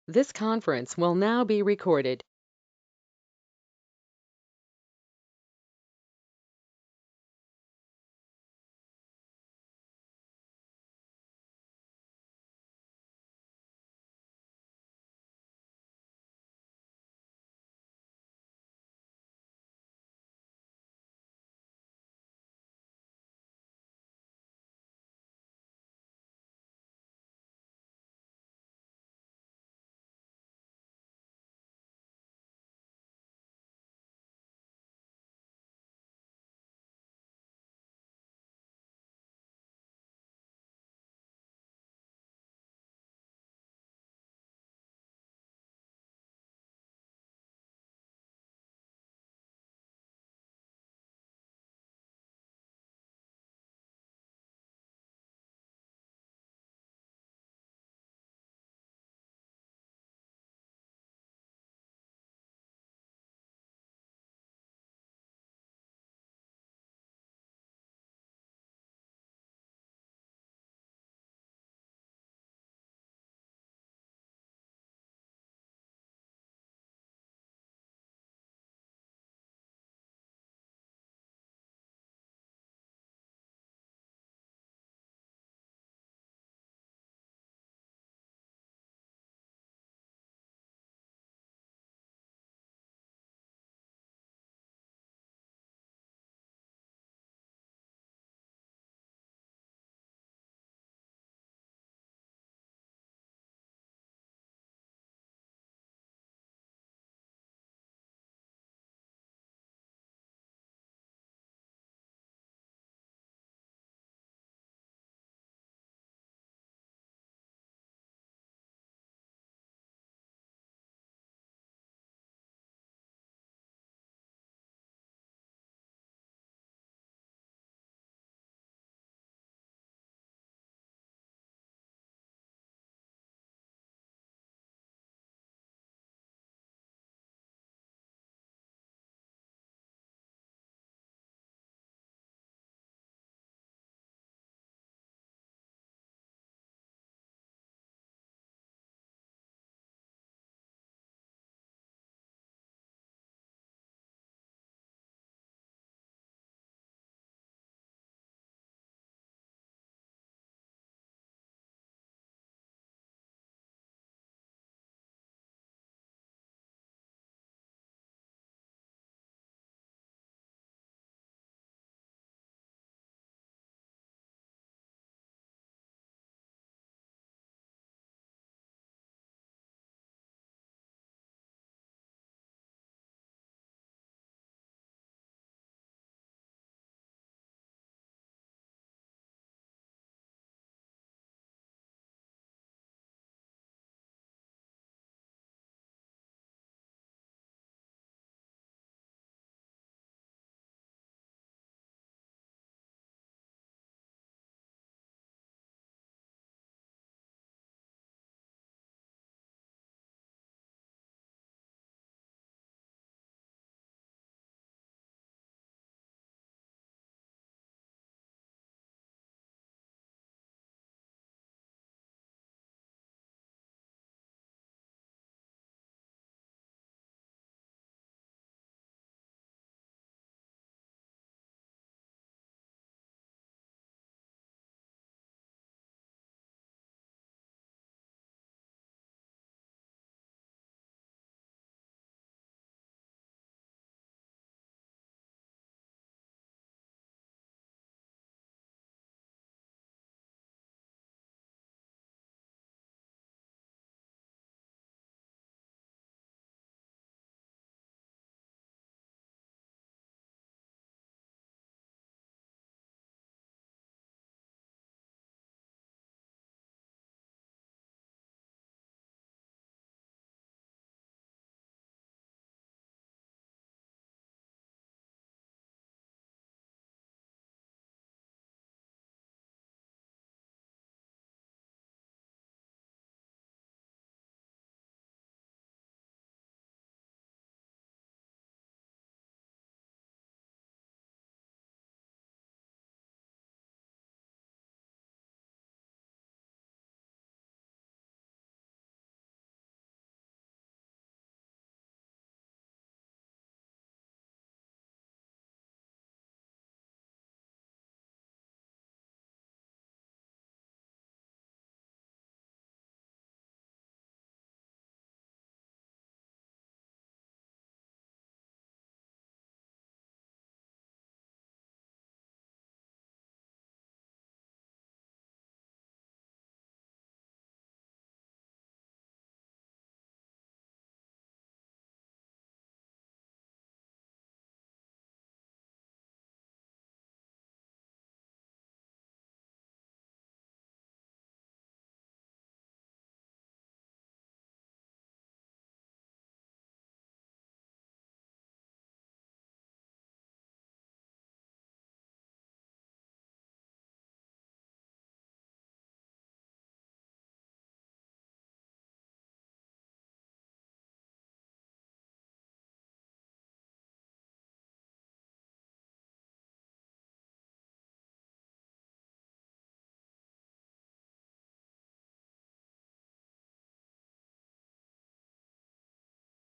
This conference will now be recorded.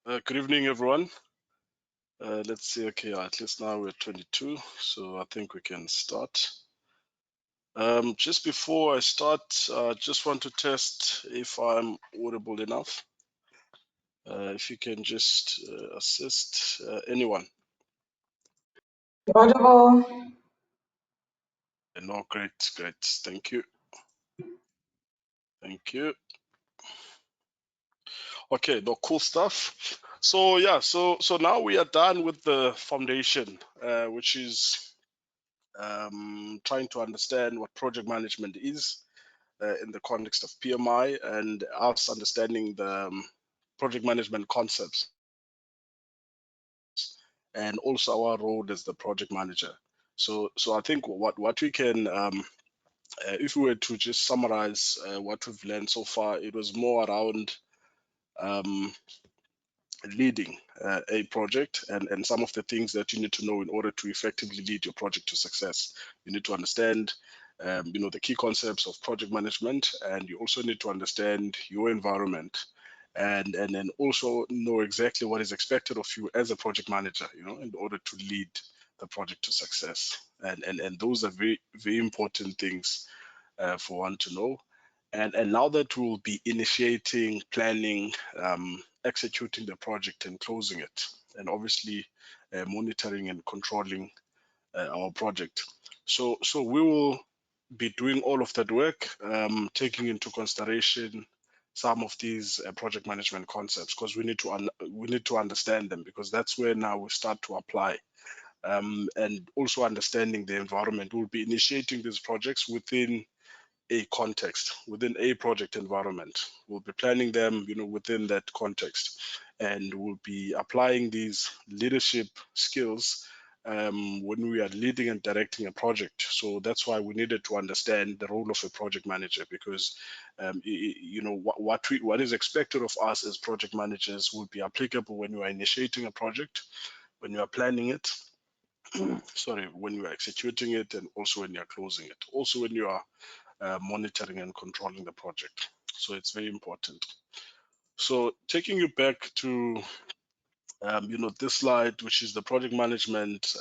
Good evening, everyone. Let's see. Okay, at least now we're 22, so I think we can start. Just before I start, I just want to test if I'm audible enough. If you can just assist anyone. Audible. No, great. Thank you. Okay, no, cool stuff. So yeah, so now we are done with the foundation, which is trying to understand what project management is in the context of PMI and us understanding the project management concepts and also our role as the project manager. So I think what we can, if we were to just summarize what we've learned so far, it was more around leading a project and some of the things that you need to know in order to effectively lead your project to success. You need to understand the key concepts of project management, and you also need to understand your environment and then also know exactly what is expected of you as a project manager, in order to lead the project to success. And those are very, very important things for one to know. And now that we'll be initiating, planning, executing the project and closing it, and obviously monitoring and controlling our project. So we will be doing all of that work, taking into consideration some of these project management concepts, because we need to understand them, because that's where now we start to apply. And also understanding the environment. We'll be initiating these projects within a context, within a project environment. We'll be planning them, within that context, and we'll be applying these leadership skills when we are leading and directing a project. So that's why we needed to understand the role of a project manager, because what is expected of us as project managers will be applicable when you are initiating a project, when you are planning it, sorry, when you are executing it, and also when you are closing it, also when you are monitoring and controlling the project. So it's very important. So taking you back to this slide, which is the project management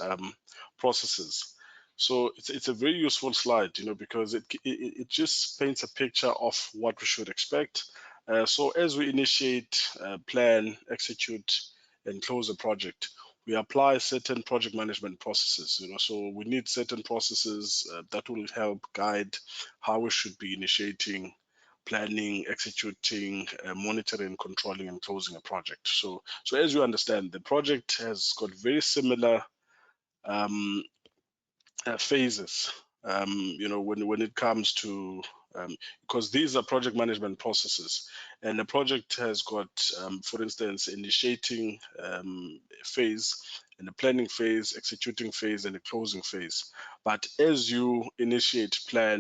processes. So it's a very useful slide, because it just paints a picture of what we should expect. So as we initiate, plan, execute, and close a project, we apply certain project management processes. So we need certain processes that will help guide how we should be initiating, planning, executing, monitoring, controlling, and closing a project. So as you understand, the project has got very similar um, phases. When it comes to, because these are project management processes, and the project has got, for instance, initiating phase, and the planning phase, executing phase, and the closing phase. But as you initiate, as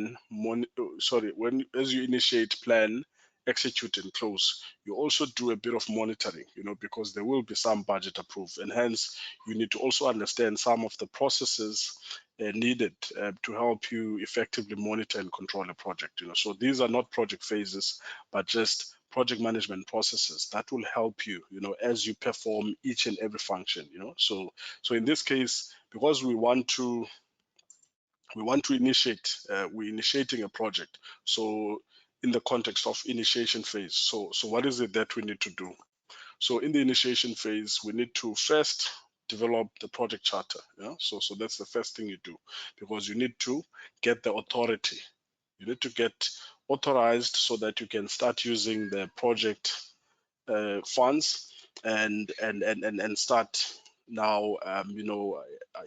you initiate, plan, execute, and close, you also do a bit of monitoring, because there will be some budget approved, and hence you need to also understand some of the processes needed to help you effectively monitor and control a project. So these are not project phases, but just project management processes that will help you, as you perform each and every function. So in this case, because we want to initiate, we're initiating a project. So in the context of initiation phase, so what is it that we need to do? So in the initiation phase, we need to first develop the project charter. So that's the first thing you do, because you need to get the authority. You need to get authorized so that you can start using the project funds and start now,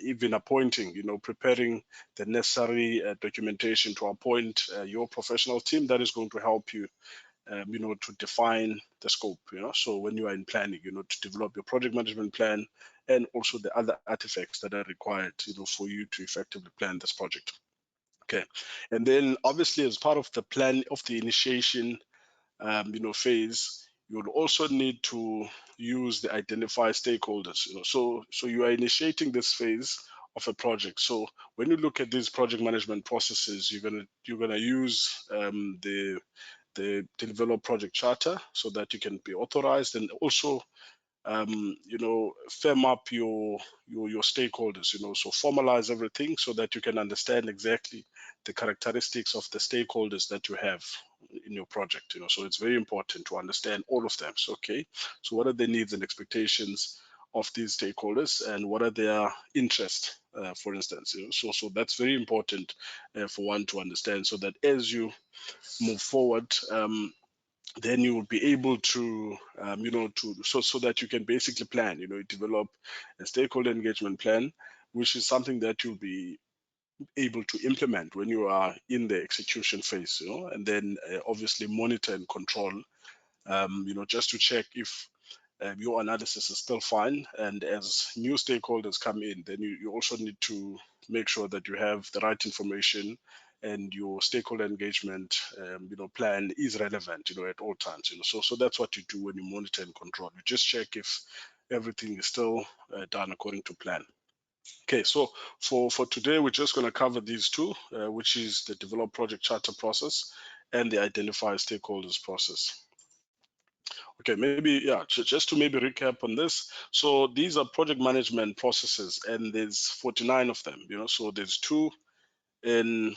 even appointing, preparing the necessary documentation to appoint your professional team that is going to help you to define the scope, so when you are in planning, to develop your project management plan and also the other artifacts that are required, for you to effectively plan this project. Okay. And then obviously as part of the plan of the initiation, phase, you would also need to use the identify stakeholders, so you are initiating this phase of a project. So when you look at these project management processes, you're gonna use the develop project charter so that you can be authorized, and also firm up your stakeholders, so formalize everything so that you can understand exactly the characteristics of the stakeholders that you have in your project, so it's very important to understand all of them. So, okay, so what are the needs and expectations of these stakeholders, and what are their interests, for instance, so that's very important for one to understand, so that as you move forward, then you will be able to, so that you can basically plan, develop a stakeholder engagement plan, which is something that you'll be able to implement when you are in the execution phase, and then obviously monitor and control, just to check if your analysis is still fine. And as new stakeholders come in, then you also need to make sure that you have the right information and your stakeholder engagement plan is relevant at all times. So that's what you do when you monitor and control. You just check if everything is still done according to plan. Okay, so for today, we're just going to cover these two, which is the develop project charter process and the identify stakeholders process. Okay, maybe, yeah, just to maybe recap on this. So these are project management processes, and there's 49 of them, so there's two in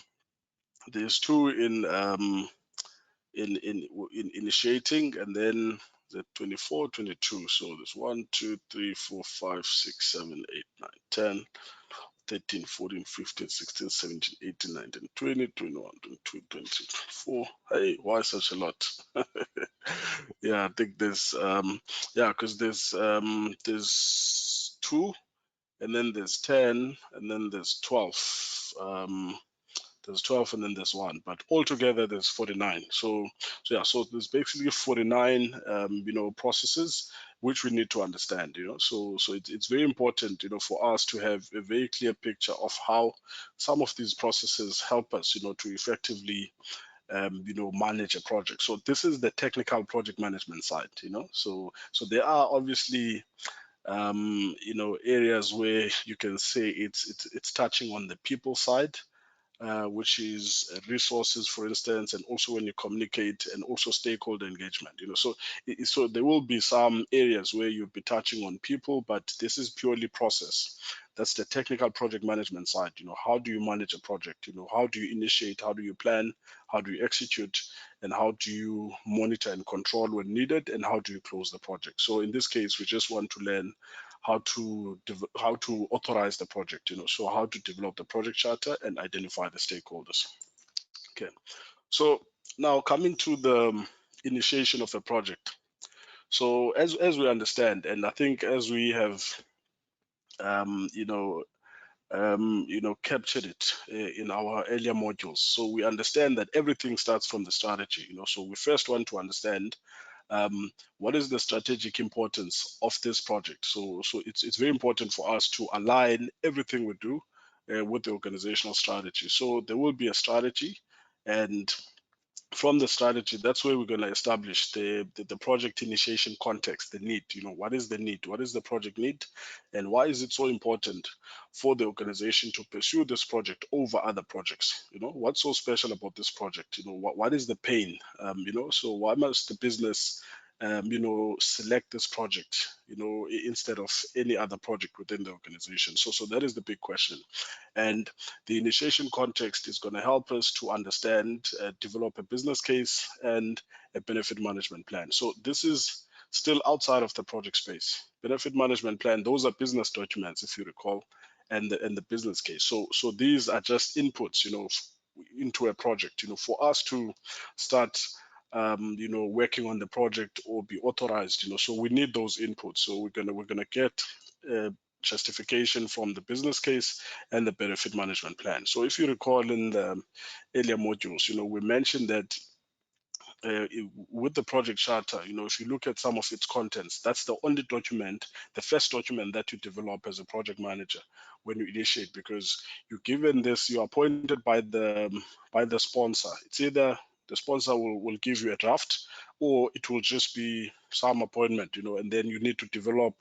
initiating, and then the 24, 22. So there's 1, 2, 3, 4, 5, 6, 7, 8, 9, 10, 13, 14, 15, 16, 17, 18, 19, 20, 21, 22, 23, 24. Hey, why such a lot? Yeah, I think there's because there's 2, and then there's 10, and then there's 12. There's 12, and then there's 1, but altogether there's 49. So there's basically 49 processes which we need to understand. So it's very important for us to have a very clear picture of how some of these processes help us to effectively manage a project. So this is the technical project management side. So there are obviously areas where you can say it's touching on the people side, which is resources, for instance, and also when you communicate, and also stakeholder engagement. So there will be some areas where you'll be touching on people, but this is purely process. That's the technical project management side. How do you manage a project? How do you initiate? How do you plan? How do you execute? And how do you monitor and control when needed? And how do you close the project? So in this case, we just want to learn how to authorize the project, so how to develop the project charter and identify the stakeholders. Okay, so now coming to the initiation of a project. So as we understand, and I think as we have captured it in our earlier modules, so we understand that everything starts from the strategy. So we first want to understand what is the strategic importance of this project. So it's very important for us to align everything we do with the organizational strategy. So there will be a strategy, and from the strategy, that's where we're going to establish the project initiation context, the need. What is the need? What is the project need? And why is it so important for the organization to pursue this project over other projects? What's so special about this project? What is the pain? So why must the business select this project, instead of any other project within the organization? So that is the big question. And the initiation context is going to help us to understand, develop a business case and a benefit management plan. So this is still outside of the project space. Benefit management plan, those are business documents, if you recall, and the business case. So these are just inputs, into a project, for us to start working on the project or be authorized, so we need those inputs. So we're gonna get justification from the business case and the benefit management plan. So if you recall in the earlier modules, we mentioned that with the project charter, if you look at some of its contents, that's the only document, the first document that you develop as a project manager when you initiate, because you're given this, you're appointed by the sponsor. It's either the sponsor will give you a draft, or it will just be some appointment, and then you need to develop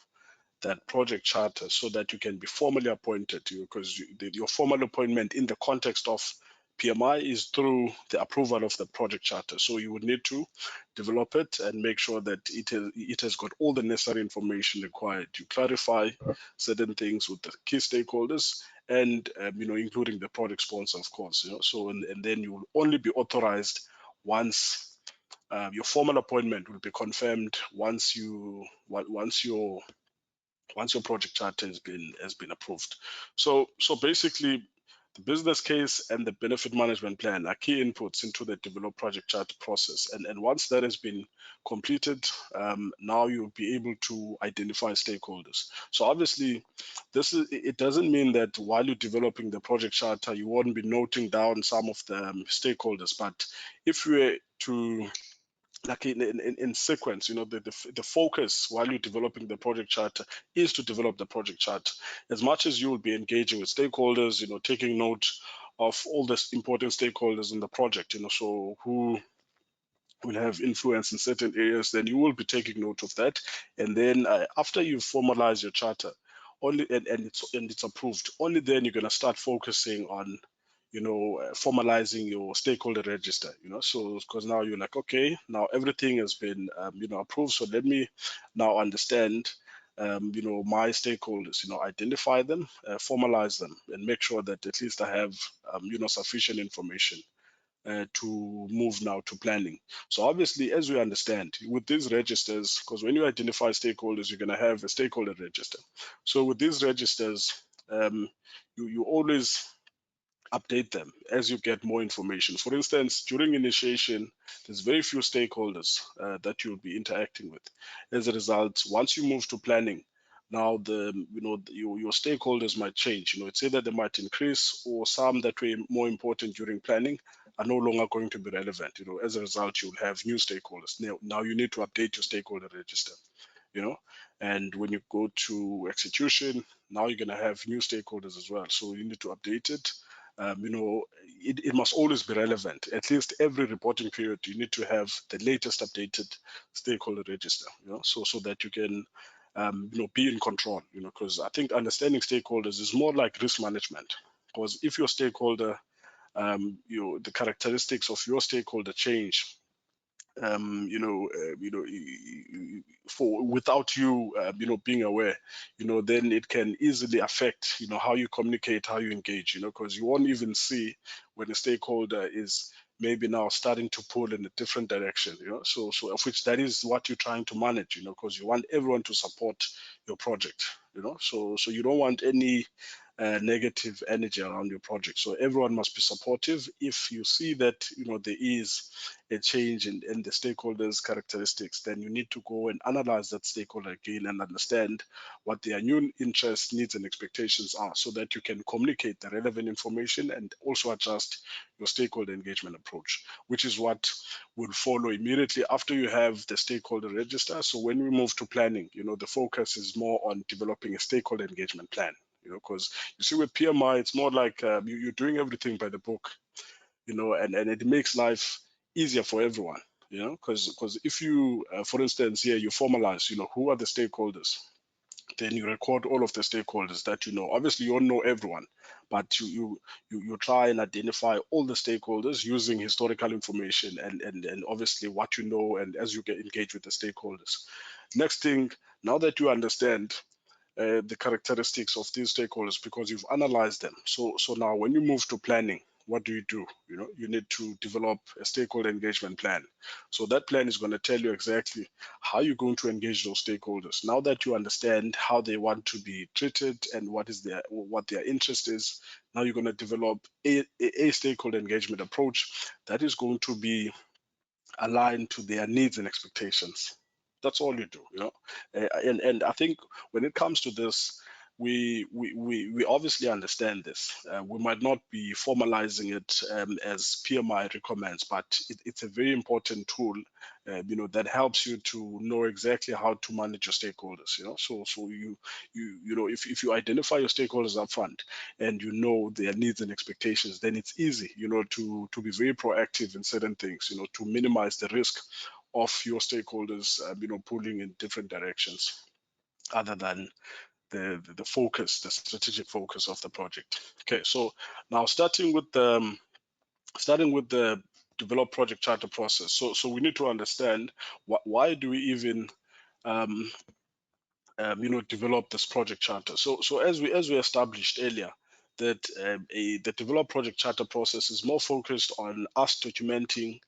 that project charter so that you can be formally appointed, because your formal appointment in the context of PMI is through the approval of the project charter. So you would need to develop it and make sure that it has got all the necessary information required. You clarify certain things with the key stakeholders and including the project sponsor, of course. So and then you will only be authorized once your formal appointment will be confirmed once your project charter has been approved. So basically, the business case and the benefit management plan are key inputs into the develop project charter process. And once that has been completed, now you'll be able to identify stakeholders. So obviously, it doesn't mean that while you're developing the project charter, you won't be noting down some of the stakeholders. But if you were to like in sequence, the focus while you're developing the project chart is to develop the project chart. As much as you will be engaging with stakeholders, taking note of all the important stakeholders in the project, so who will have influence in certain areas, then you will be taking note of that. And then after you formalize your charter, only and it's approved, only then you're going to start focusing on formalizing your stakeholder register, so because now you're like, okay, now everything has been, approved. So let me now understand, my stakeholders, identify them, formalize them, and make sure that at least I have, sufficient information to move now to planning. So obviously, as we understand, with these registers, because when you identify stakeholders, you're going to have a stakeholder register. So with these registers, you always update them as you get more information. For instance, during initiation, there's very few stakeholders that you'll be interacting with. As a result, once you move to planning, now your stakeholders might change. It's either they might increase, or some that were more important during planning are no longer going to be relevant. As a result, you'll have new stakeholders. Now you need to update your stakeholder register. And when you go to execution, now you're going to have new stakeholders as well. So you need to update it. It must always be relevant. At least every reporting period, you need to have the latest updated stakeholder register, so that you can, be in control, because I think understanding stakeholders is more like risk management. Because if your stakeholder, the characteristics of your stakeholder change, for without you, being aware, then it can easily affect, how you communicate, how you engage, because you won't even see when a stakeholder is maybe now starting to pull in a different direction, so of which that is what you're trying to manage, because you want everyone to support your project, so you don't want any negative energy around your project. So everyone must be supportive. If you see that there is a change in the stakeholders' characteristics, then you need to go and analyze that stakeholder again and understand what their new interests, needs, and expectations are, so that you can communicate the relevant information and also adjust your stakeholder engagement approach, which is what will follow immediately after you have the stakeholder register. So when we move to planning, the focus is more on developing a stakeholder engagement plan. Because you see with PMI, it's more like you're doing everything by the book, and it makes life easier for everyone, because if you, for instance, here you formalize, who are the stakeholders, then you record all of the stakeholders that you know. Obviously, you don't know everyone, but you try and identify all the stakeholders using historical information and obviously what you know, and as you get engaged with the stakeholders. Next thing, now that you understand the characteristics of these stakeholders, because you've analyzed them. So now when you move to planning, what do? You need to develop a stakeholder engagement plan. So that plan is going to tell you exactly how you're going to engage those stakeholders. Now that you understand how they want to be treated and what their interest is, now you're going to develop a stakeholder engagement approach that is going to be aligned to their needs and expectations. That's all you do, and I think when it comes to this, we obviously understand this. We might not be formalizing it as PMI recommends, but it's a very important tool, that helps you to know exactly how to manage your stakeholders. So if you identify your stakeholders upfront and you know their needs and expectations, then it's easy, to be very proactive in certain things, to minimize the risk of your stakeholders, pulling in different directions other than the focus, the strategic focus of the project. Okay, so now starting with starting with the develop project charter process. So we need to understand why do we even develop this project charter. So as we established earlier, that the develop project charter process is more focused on us documenting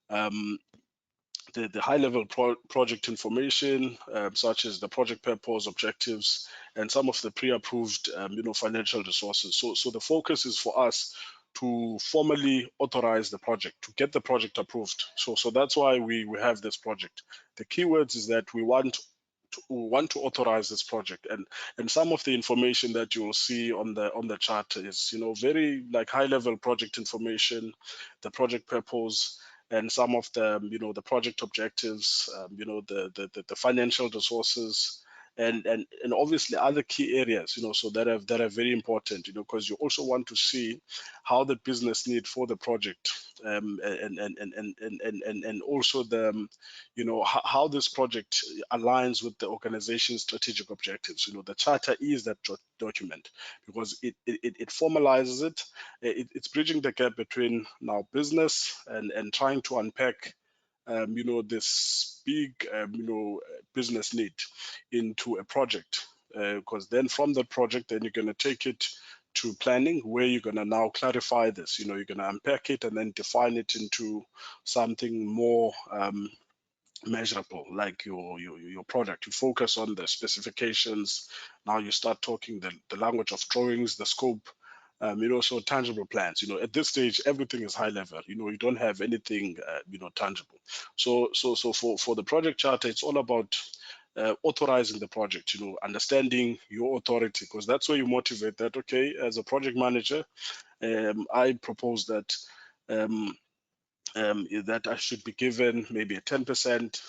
the high-level project information, such as the project purpose, objectives, and some of the pre-approved, financial resources. So the focus is for us to formally authorize the project, to get the project approved. So that's why we have this project. The keywords is that we want to authorize this project, and some of the information that you will see on the chart is very like high level project information, the project purpose, and some of the the project objectives, the financial resources, and obviously other key areas, so that are very important, because you also want to see how the business need for the project, and also the how this project aligns with the organization's strategic objectives. The charter is that document, because it formalizes it. It's bridging the gap between now business and trying to unpack this big business need into a project, because then from that project, then you're going to take it to planning, where you're going to now clarify this. You're going to unpack it and then define it into something more measurable, like your product. You focus on the specifications. Now you start talking the language of drawings, the scope, so tangible plans. At this stage, everything is high level. You don't have anything, tangible. So for the project charter, it's all about authorizing the project. Understanding your authority, because that's where you motivate that. Okay, as a project manager, I propose that. That I should be given maybe a 10%,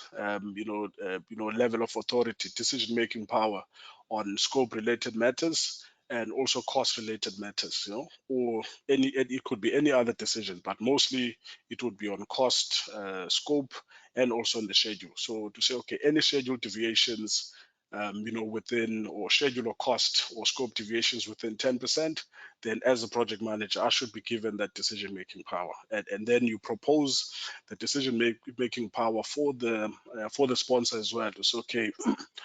level of authority, decision-making power on scope-related matters and also cost-related matters, or it could be any other decision, but mostly it would be on cost, scope, and also on the schedule. So to say, okay, any schedule deviations, within, or schedule or cost or scope deviations within 10%, then as a project manager, I should be given that decision-making power. And then you propose the decision-making power for the sponsor as well. It's okay.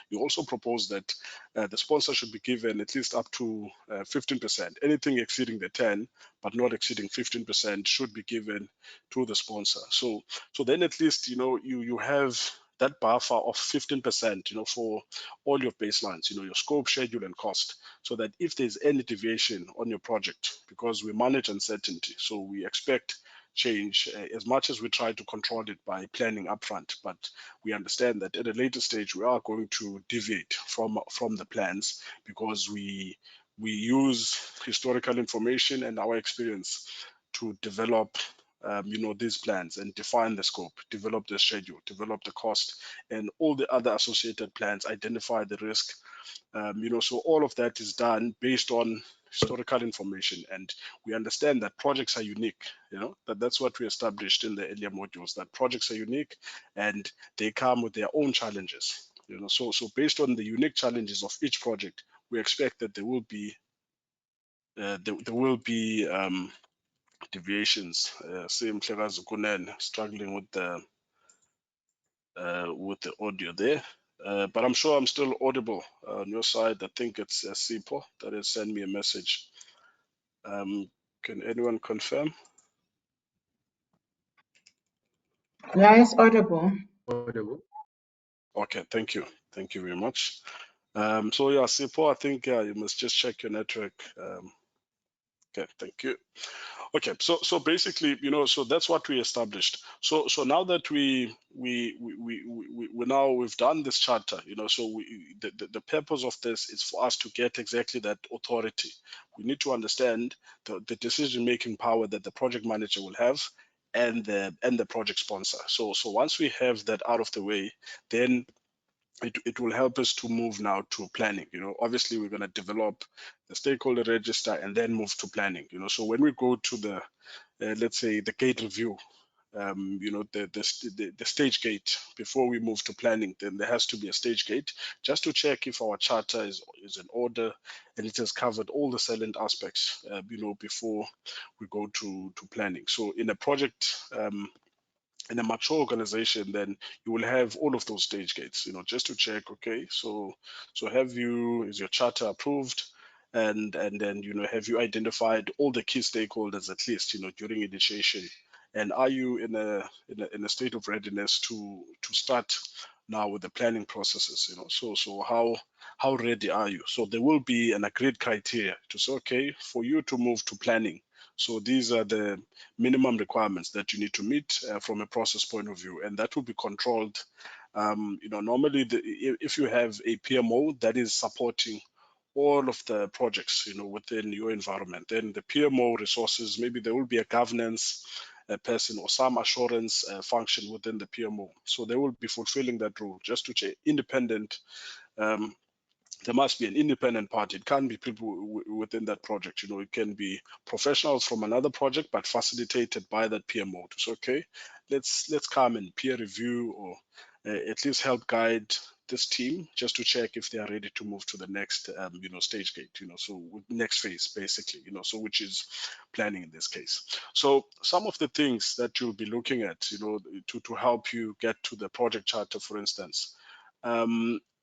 You also propose that the sponsor should be given at least up to 15%. Anything exceeding the 10, but not exceeding 15%, should be given to the sponsor. So then at least you have that buffer of 15%, for all your baselines, your scope, schedule, and cost, so that if there's any deviation on your project, because we manage uncertainty, so we expect change, as much as we try to control it by planning upfront, but we understand that at a later stage we are going to deviate from the plans, because we use historical information and our experience to develop these plans and define the scope, develop the schedule, develop the cost, and all the other associated plans, identify the risk. So all of that is done based on historical information, and we understand that projects are unique. That's what we established in the earlier modules, that projects are unique and they come with their own challenges. So based on the unique challenges of each project, we expect that there will be deviations. Same Mhlekazi Kunene struggling with the audio there. But I'm sure I'm still audible on your side. I think it's Sipo that has sent me a message. Can anyone confirm? Yeah, it's audible. Okay, thank you. Thank you very much. So yeah, Sipo, I think you must just check your network. Okay, thank you. Okay, so basically, so that's what we established. So now that we've done this charter, so the purpose of this is for us to get exactly that authority. We need to understand the decision-making power that the project manager will have, and the project sponsor. So once we have that out of the way, then it will help us to move now to planning. Obviously we're going to develop the stakeholder register and then move to planning. So when we go to the let's say the gate review, the stage gate before we move to planning. Then there has to be a stage gate just to check if our charter is in order and it has covered all the salient aspects, before we go to planning. So in a project, in a mature organization, then you will have all of those stage gates, just to check, okay, so is your charter approved? And then, have you identified all the key stakeholders at least, during initiation? And are you in a state of readiness to start now with the planning processes, so how ready are you? So there will be an agreed criteria to say, okay, for you to move to planning, so these are the minimum requirements that you need to meet from a process point of view, and that will be controlled. Normally, if you have a PMO that is supporting all of the projects, within your environment, then the PMO resources, maybe there will be a governance person or some assurance function within the PMO. So they will be fulfilling that role just to check independent. There must be an independent party. It can't be people within that project. It can be professionals from another project, but facilitated by that PMO to say, okay, let's come and peer review or at least help guide this team just to check if they are ready to move to the next, stage gate. So next phase, basically. So which is planning in this case. So some of the things that you'll be looking at, to help you get to the project charter, for instance.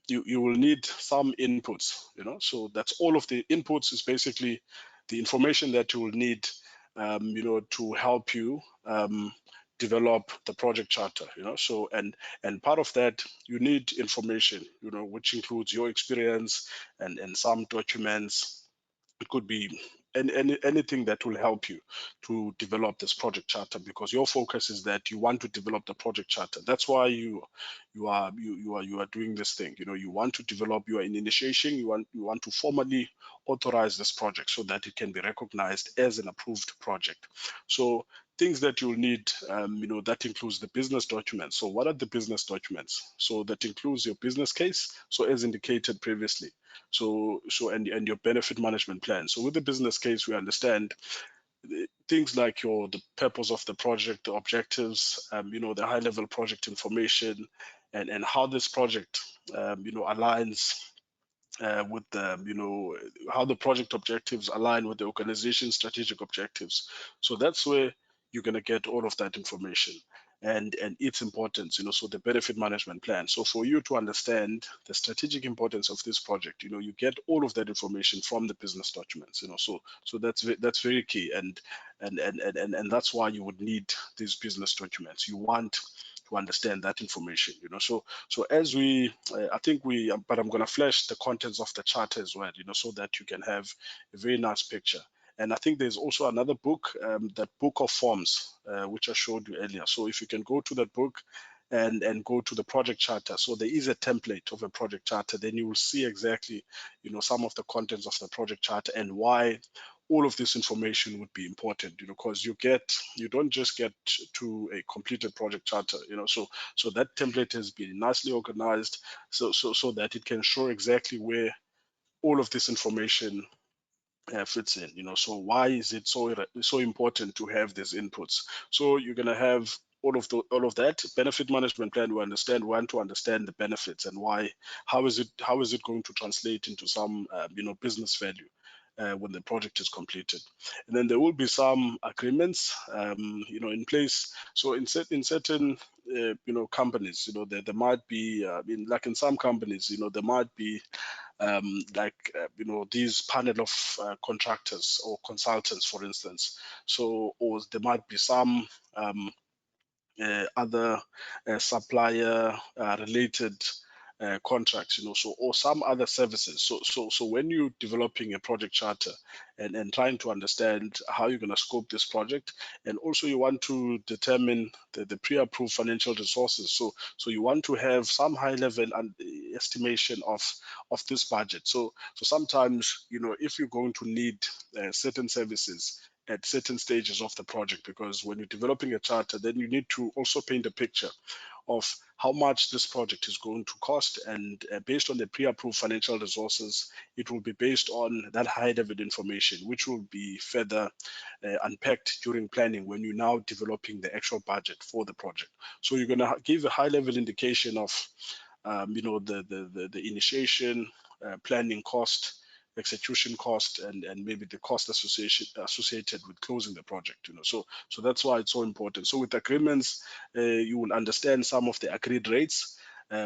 You will need some inputs, so that's all of the inputs is basically the information that you will need, to help you develop the project charter, so and part of that you need information, which includes your experience and some documents. It could be anything that will help you to develop this project charter, because your focus is that you want to develop the project charter. That's why you are doing this thing. You want to develop. You are in initiation. You want to formally authorize this project so that it can be recognized as an approved project. So things that you'll need, that includes the business documents. So what are the business documents? So that includes your business case. So as indicated previously. So and your benefit management plan. So with the business case, we understand things like the purpose of the project, the objectives, the high level project information, and how this project, aligns with the, how the project objectives align with the organization's strategic objectives. So that's where you're going to get all of that information and its importance, so the benefit management plan. So for you to understand the strategic importance of this project, you get all of that information from the business documents, so that's very key, and that's why you would need these business documents. You want to understand that information, so as I think but I'm going to flash the contents of the charter as well, so that you can have a very nice picture. And I think there's also another book, that book of forms, which I showed you earlier. So if you can go to that book and go to the project charter. So there is a template of a project charter. Then you will see exactly, some of the contents of the project charter and why all of this information would be important, because you don't just get to a completed project charter, so that template has been nicely organized so that it can show exactly where all of this information fits in, so why is it so important to have these inputs? So you're going to have all of that benefit management plan. We want to understand the benefits and why, how is it going to translate into some business value when the project is completed. And then there will be some agreements in place. So in certain companies, there might be like in some companies, there might be these panel of contractors or consultants, for instance. So, or there might be some other supplier related contracts, so or some other services. So when you're developing a project charter and trying to understand how you're going to scope this project, and also you want to determine the pre-approved financial resources. So you want to have some high level estimation of this budget. So sometimes, if you're going to need certain services at certain stages of the project, because when you're developing a charter, then you need to also paint a picture of how much this project is going to cost, and based on the pre-approved financial resources, it will be based on that high-level information, which will be further unpacked during planning when you're now developing the actual budget for the project. So you're going to give a high-level indication of the initiation, planning cost, execution cost, and maybe the cost associated with closing the project. So that's why it's so important. So with agreements, you will understand some of the agreed rates,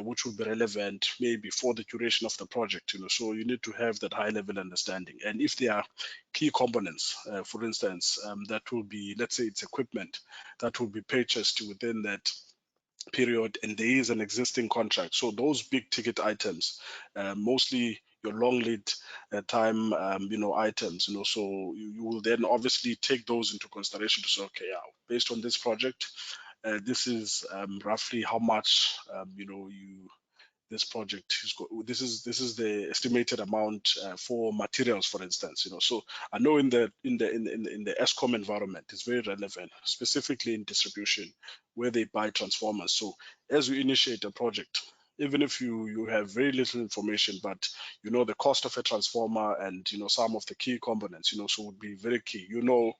which will be relevant maybe for the duration of the project. So you need to have that high level understanding. And if there are key components, for instance, that will be, let's say it's equipment that will be purchased within that period, and there is an existing contract. So those big ticket items, mostly your long lead time, items, so you will then obviously take those into consideration to say, okay, yeah, based on this project, this is roughly how much, this project is this is the estimated amount for materials, for instance. So I know in the ESCOM environment, it's very relevant, specifically in distribution, where they buy transformers. So as you initiate a project, even if you have very little information, but the cost of a transformer and some of the key components, so would be very key.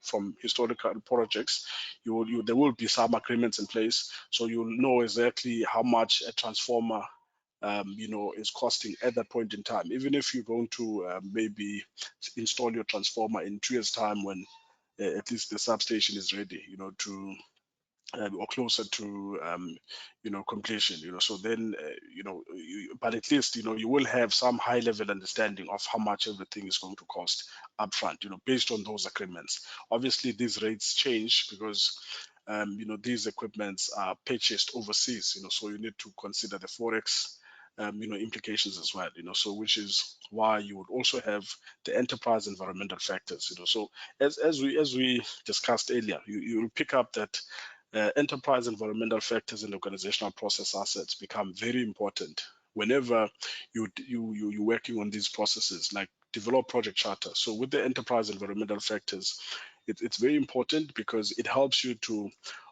From historical projects, there will be some agreements in place, so you'll know exactly how much a transformer is costing at that point in time. Even if you're going to maybe install your transformer in 2 years' time, when at least the substation is ready, to or closer to completion. So then but at least you will have some high level understanding of how much everything is going to cost upfront, based on those agreements. Obviously these rates change because these equipments are purchased overseas, so you need to consider the forex implications as well, so which is why you would also have the enterprise environmental factors. So as we discussed earlier, you'll pick up that enterprise environmental factors and organizational process assets become very important whenever you're working on these processes, like develop project charter. So with the enterprise environmental factors, it's very important because it helps you to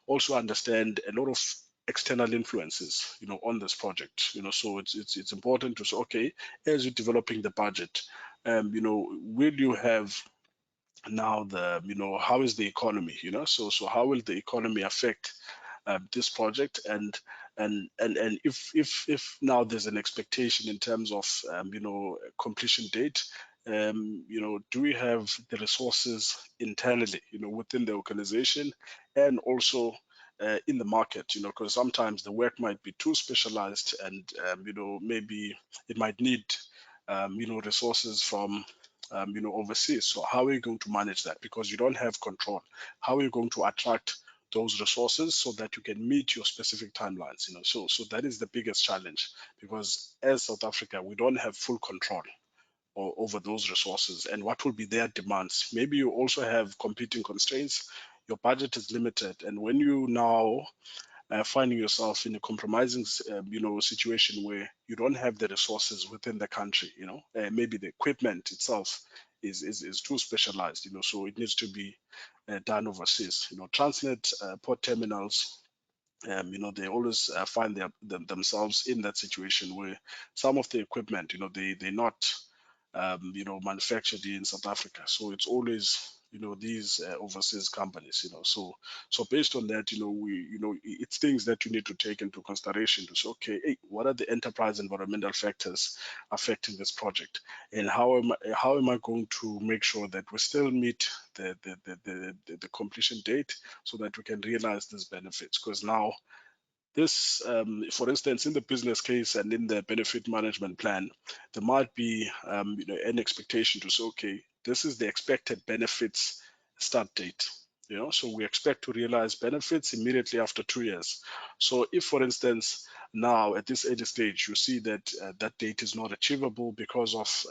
also understand a lot of external influences, on this project. So it's important to say, okay, as you're developing the budget, will you have now how is the economy, so how will the economy affect this project, and if now there's an expectation in terms of completion date, do we have the resources internally, within the organization, and also in the market, because sometimes the work might be too specialized, and maybe it might need resources from overseas. So how are you going to manage that? Because you don't have control. How are you going to attract those resources so that you can meet your specific timelines? So that is the biggest challenge, because as South Africa, we don't have full control over those resources and what will be their demands. Maybe you also have competing constraints. Your budget is limited, and when you now finding yourself in a compromising, situation where you don't have the resources within the country, maybe the equipment itself is too specialized, so it needs to be done overseas. Transnet port terminals, they always find themselves in that situation where some of the equipment, they're not, manufactured in South Africa. So it's always, these overseas companies, so based on that, it's things that you need to take into consideration to say, okay, hey, what are the enterprise environmental factors affecting this project, and how am I going to make sure that we still meet the completion date so that we can realize these benefits? Because now this, for instance, in the business case and in the benefit management plan, there might be an expectation to say, okay, this is the expected benefits start date. So we expect to realize benefits immediately after 2 years. So if, for instance, now at this early stage, you see that that date is not achievable because of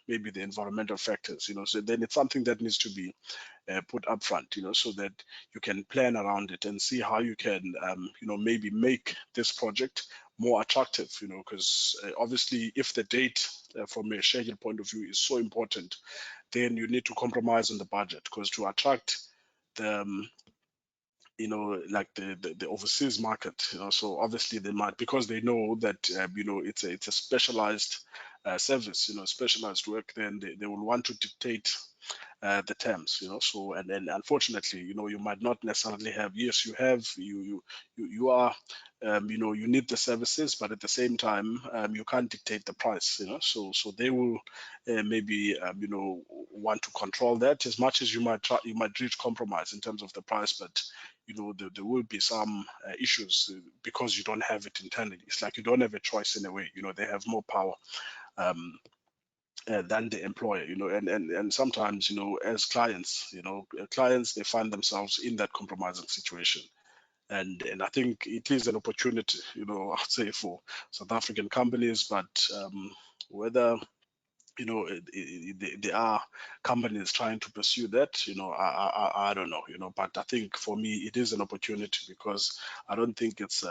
maybe the environmental factors, so then it's something that needs to be put up front, so that you can plan around it and see how you can, maybe make this project more attractive, because obviously if the date from a schedule point of view is so important, then you need to compromise on the budget, because to attract the you know, like the overseas market, you know, so obviously they might, because they know that, you know, it's a specialized service, you know, specialized work, then they will want to dictate the terms, you know. So and then unfortunately, you know, you might not necessarily have, yes, you have, you are, you know, you need the services, but at the same time, you can't dictate the price, you know. So they will maybe, you know, want to control that as much as you might try, you might reach compromise in terms of the price, but you know, there will be some issues because you don't have it internally. It's like you don't have a choice in a way, you know. They have more power than the employer, you know, and sometimes, you know, as clients, you know, clients, they find themselves in that compromising situation. And I think it is an opportunity, you know, I'd say for South African companies, but whether, you know, there are companies trying to pursue that, you know, I don't know, you know, but I think for me it is an opportunity because I don't think it's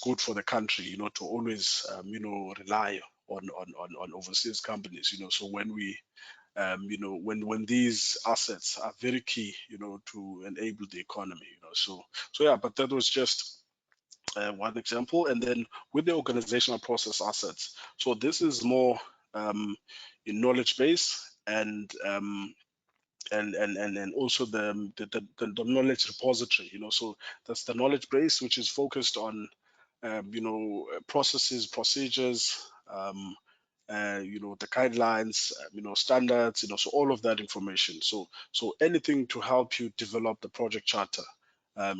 good for the country, you know, to always, you know, rely on overseas companies, you know. So when we, you know, when these assets are very key, you know, to enable the economy, you know. So yeah, but that was just one example. And then with the organizational process assets, so this is more in knowledge base and also the knowledge repository, you know. So that's the knowledge base, which is focused on you know, processes, procedures, you know, the guidelines, you know, standards, you know, so all of that information. So anything to help you develop the project charter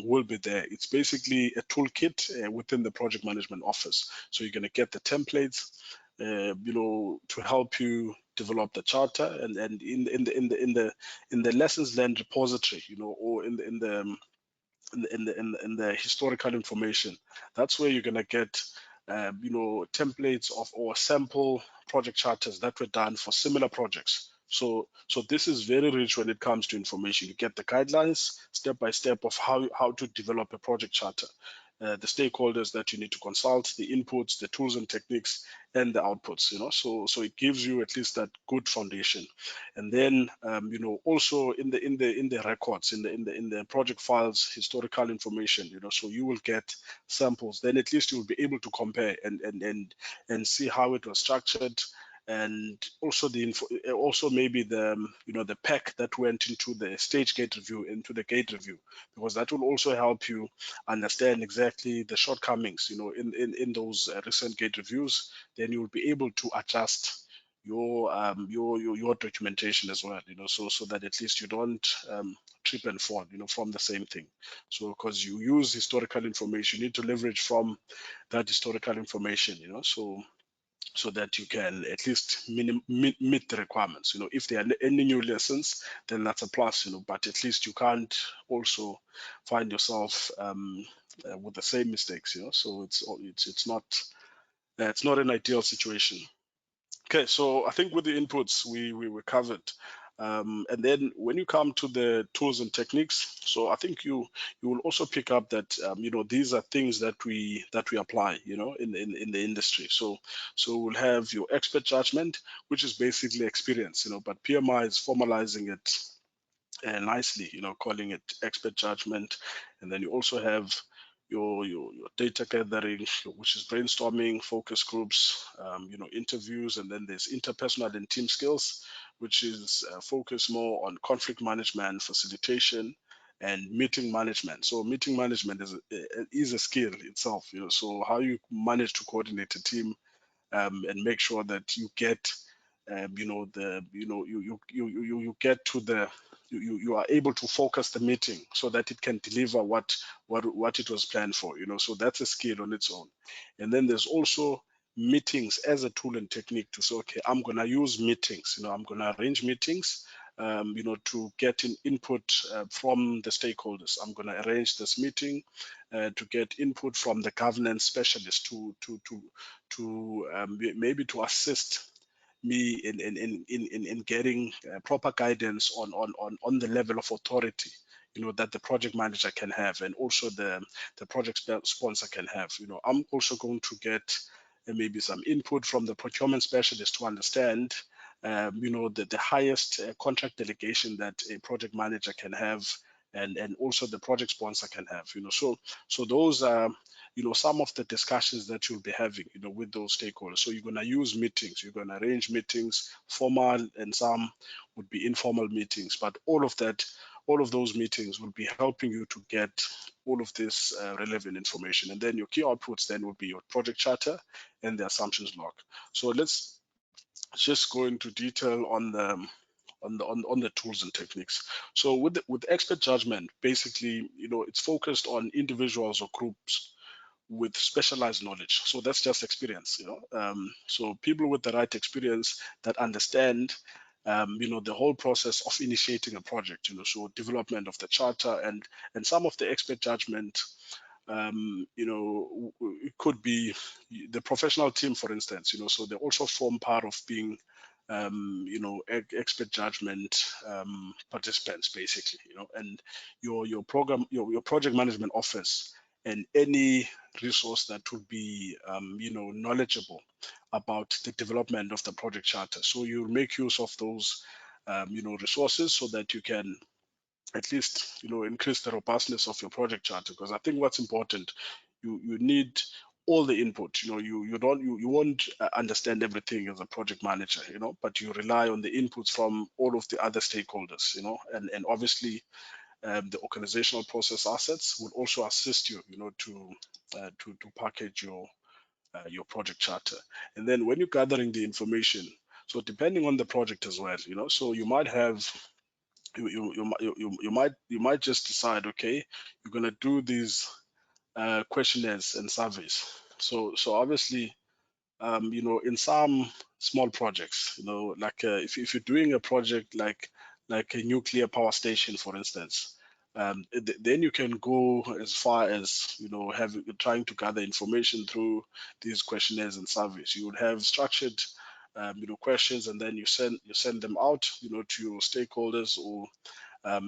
will be there. It's basically a toolkit within the project management office. So you're going to get the templates, you know, to help you develop the charter, and in the lessons learned repository, you know, or in the historical information. That's where you're gonna get you know, templates of or sample project charters that were done for similar projects. So this is very rich when it comes to information. You get the guidelines step by step of how to develop a project charter, the stakeholders that you need to consult, the inputs, the tools and techniques, and the outputs. You know, so it gives you at least that good foundation. And then you know, also in the records, in the project files, historical information. You know, so you will get samples. Then at least you will be able to compare and see how it was structured, and also the info, also maybe the you know, the pack that went into the stage gate review, into the gate review, because that will also help you understand exactly the shortcomings, you know, in those recent gate reviews. Then you will be able to adjust your documentation as well, you know, so that at least you don't trip and fall, you know, from the same thing. So because you use historical information, you need to leverage from that historical information, you know, so that you can at least meet the requirements. You know, if there are any new lessons, then that's a plus, you know, but at least you can't also find yourself with the same mistakes, you know. So it's not an ideal situation. Okay, so I think with the inputs we were covered. And then when you come to the tools and techniques, so I think you will also pick up that you know, these are things that we apply, you know, in the industry. So we'll have your expert judgment, which is basically experience, you know, but PMI is formalizing it nicely, you know, calling it expert judgment. And then you also have your data gathering, which is brainstorming, focus groups, you know, interviews, and then there's interpersonal and team skills, which is focused more on conflict management, facilitation, and meeting management. So meeting management is a skill itself, you know. So how you manage to coordinate a team and make sure that you get you know, the you know, you get to the you are able to focus the meeting so that it can deliver what it was planned for, you know. So that's a skill on its own. And then there's also meetings as a tool and technique to say, okay, I'm going to use meetings, you know, I'm going to arrange meetings you know, to get input from the stakeholders. I'm going to arrange this meeting to get input from the governance specialist to maybe to assist me in getting proper guidance on the level of authority, you know, that the project manager can have, and also the project sponsor can have. You know, I'm also going to get maybe some input from the procurement specialist to understand you know, the highest contract delegation that a project manager can have and also the project sponsor can have. So those are some of the discussions that you'll be having with those stakeholders. So you're going to use meetings, you're going to arrange meetings, formal, and some would be informal meetings, but all of those meetings will be helping you to get all of this relevant information. And then your key outputs then will be your project charter and the assumptions log. So let's just go into detail on the tools and techniques. So with expert judgment, basically, it's focused on individuals or groups with specialized knowledge. So that's just experience, so people with the right experience that understand the whole process of initiating a project, so development of the charter and some of the expert judgment. It could be the professional team, for instance, so they also form part of being, expert judgment participants, basically, and your program, your project management office, and any resource that would be, knowledgeable about the development of the project charter. So you make use of those, resources so that you can at least increase the robustness of your project charter. Because I think what's important, you need all the input. You won't understand everything as a project manager, but you rely on the inputs from all of the other stakeholders, and obviously the organizational process assets will also assist you, to package your project charter. And then when you're gathering the information, so depending on the project as well, so you might have you might just decide, okay, you're going to do these questionnaires and surveys. So obviously, in some small projects, like if you're doing a project like a nuclear power station, for instance, then you can go as far as trying to gather information through these questionnaires and surveys. You would have structured questions, and then you send them out to your stakeholders or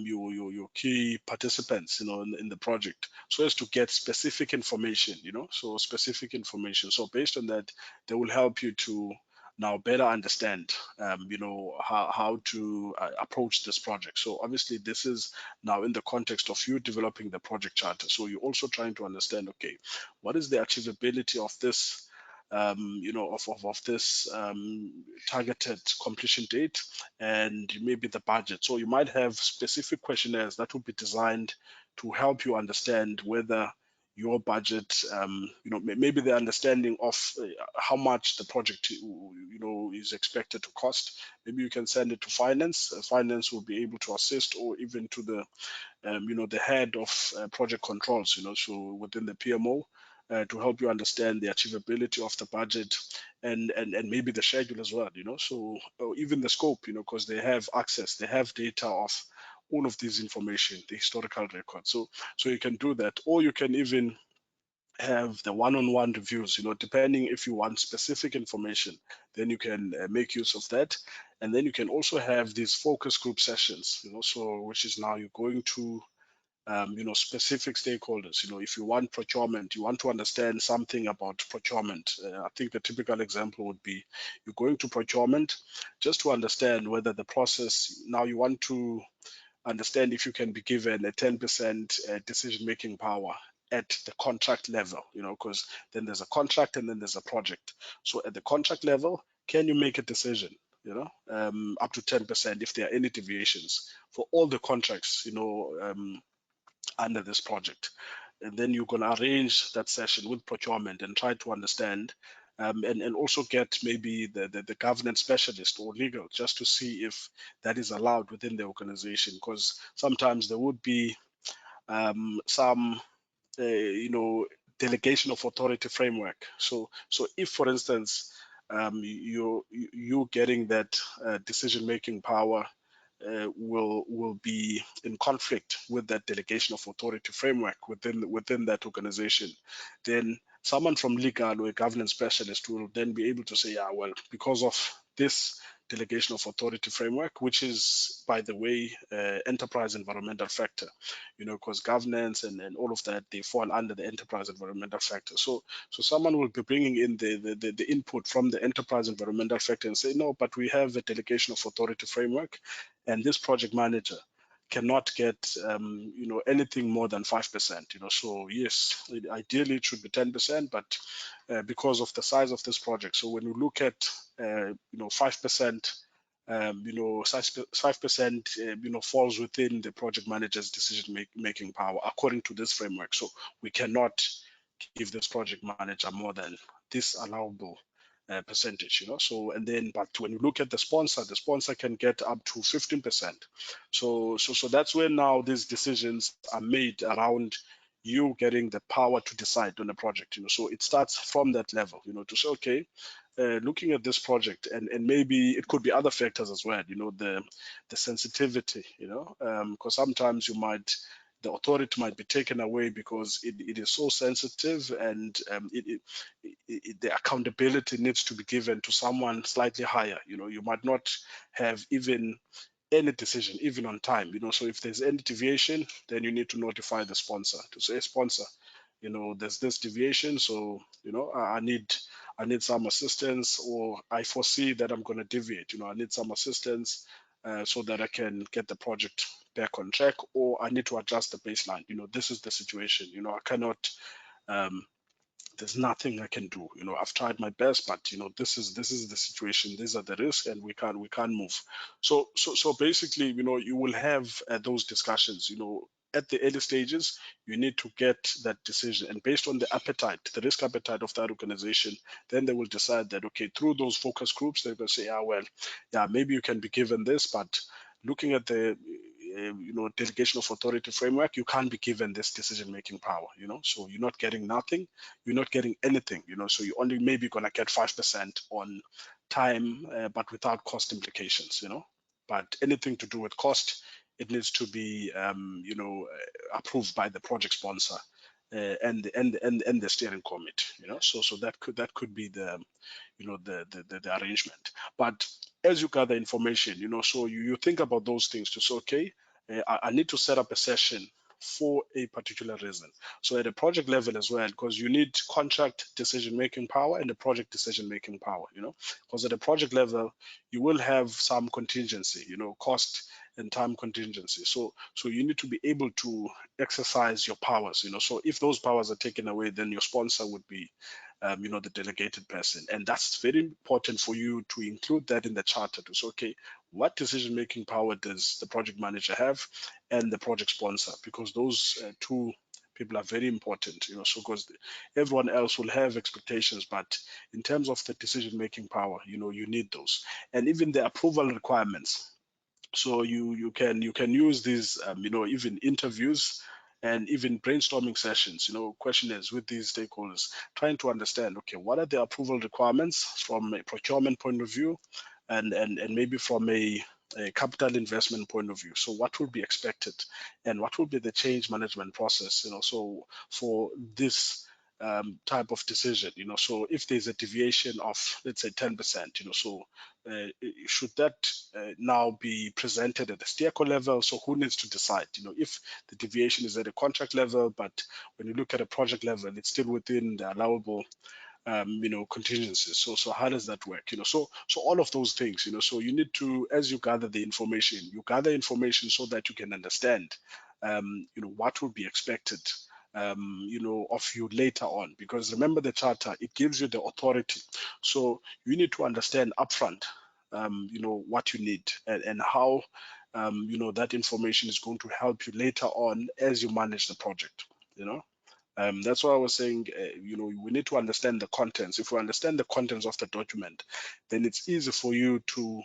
your key participants in the project, so as to get specific information, so specific information. So based on that, they will help you to now better understand how to approach this project. So obviously this is now in the context of you developing the project charter. So you're also trying to understand, okay, what is the achievability of this of this targeted completion date, and maybe the budget. So you might have specific questionnaires that will be designed to help you understand whether your budget, maybe the understanding of how much the project, is expected to cost. Maybe you can send it to finance. Finance will be able to assist, or even to the the head of project controls, so within the PMO, to help you understand the achievability of the budget and maybe the schedule as well, so or even the scope, because they have access, they have data of all of this information, the historical record. So you can do that, or you can even have the one-on-one reviews, depending if you want specific information, then you can make use of that. And then you can also have these focus group sessions, so which is now you're going to specific stakeholders. If you want procurement, you want to understand something about procurement. I think the typical example would be you're going to procurement just to understand whether the process, now you want to understand if you can be given a 10% decision-making power at the contract level, because then there's a contract and then there's a project. So at the contract level, can you make a decision, up to 10% if there are any deviations for all the contracts, under this project? And then you're going to arrange that session with procurement and try to understand, and also get maybe the governance specialist or legal, just to see if that is allowed within the organization, because sometimes there would be some delegation of authority framework. So if, for instance, you're getting that decision making power will be in conflict with that delegation of authority framework within that organization, then someone from legal or a governance specialist will then be able to say, yeah, well, because of this delegation of authority framework, which is, by the way, enterprise environmental factor, because governance and all of that, they fall under the enterprise environmental factor. So someone will be bringing in the input from the enterprise environmental factor and say, no, but we have a delegation of authority framework, and this project manager cannot get anything more than 5%. So yes, ideally it should be 10%, but because of the size of this project, so when you look at 5%, 5% falls within the project manager's decision making power according to this framework. So we cannot give this project manager more than this allowable percentage. So and then, but when you look at the sponsor can get up to 15%. So that's where now these decisions are made around you getting the power to decide on a project. So it starts from that level. To say, okay, looking at this project, and maybe it could be other factors as well. The sensitivity. Because sometimes the authority might be taken away because it is so sensitive, and the accountability needs to be given to someone slightly higher. You might not have even any decision, even on time. So if there's any deviation, then you need to notify the sponsor to say, sponsor, there's this deviation, so I need some assistance, or I foresee that I'm going to deviate. I need some assistance so that I can get the project back on track, or I need to adjust the baseline. This is the situation. I cannot. There's nothing I can do. I've tried my best, but this is the situation. These are the risks, and we can't move. So basically, you will have those discussions. At the early stages, you need to get that decision, and based on the appetite, the risk appetite of that organization, then they will decide that, okay, through those focus groups, they're going to say, maybe you can be given this, but looking at the delegation of authority framework, you can't be given this decision-making power. So you're not getting nothing, you're not getting anything. So you only maybe gonna get 5% on time, but without cost implications. But anything to do with cost, it needs to be approved by the project sponsor and the steering committee. So that could be the the arrangement. But as you gather information, so you think about those things to say, okay, I need to set up a session for a particular reason. So at a project level as well, because you need contract decision-making power and the project decision-making power, because at a project level, you will have some contingency, cost and time contingency. So you need to be able to exercise your powers, so if those powers are taken away, then your sponsor would be the delegated person. And that's very important for you to include that in the charter to say, okay, what decision-making power does the project manager have and the project sponsor? Because those two people are very important, so because everyone else will have expectations, but in terms of the decision-making power, you need those. And even the approval requirements. So you can use these, even interviews and even brainstorming sessions, questionnaires with these stakeholders, trying to understand, okay, what are the approval requirements from a procurement point of view, and maybe from a capital investment point of view. So what will be expected, and what will be the change management process, so for this type of decision, so if there's a deviation of, let's say, 10%, so should that now be presented at the steerco level? So who needs to decide? If the deviation is at a contract level, but when you look at a project level, it's still within the allowable contingencies. So how does that work? So all of those things, so you need to, as you gather the information, so that you can understand, what will be expected, of you later on. Because remember, the charter, it gives you the authority. So you need to understand upfront, what you need, and how, that information is going to help you later on as you manage the project. That's why I was saying, we need to understand the contents. If we understand the contents of the document, then it's easy for you to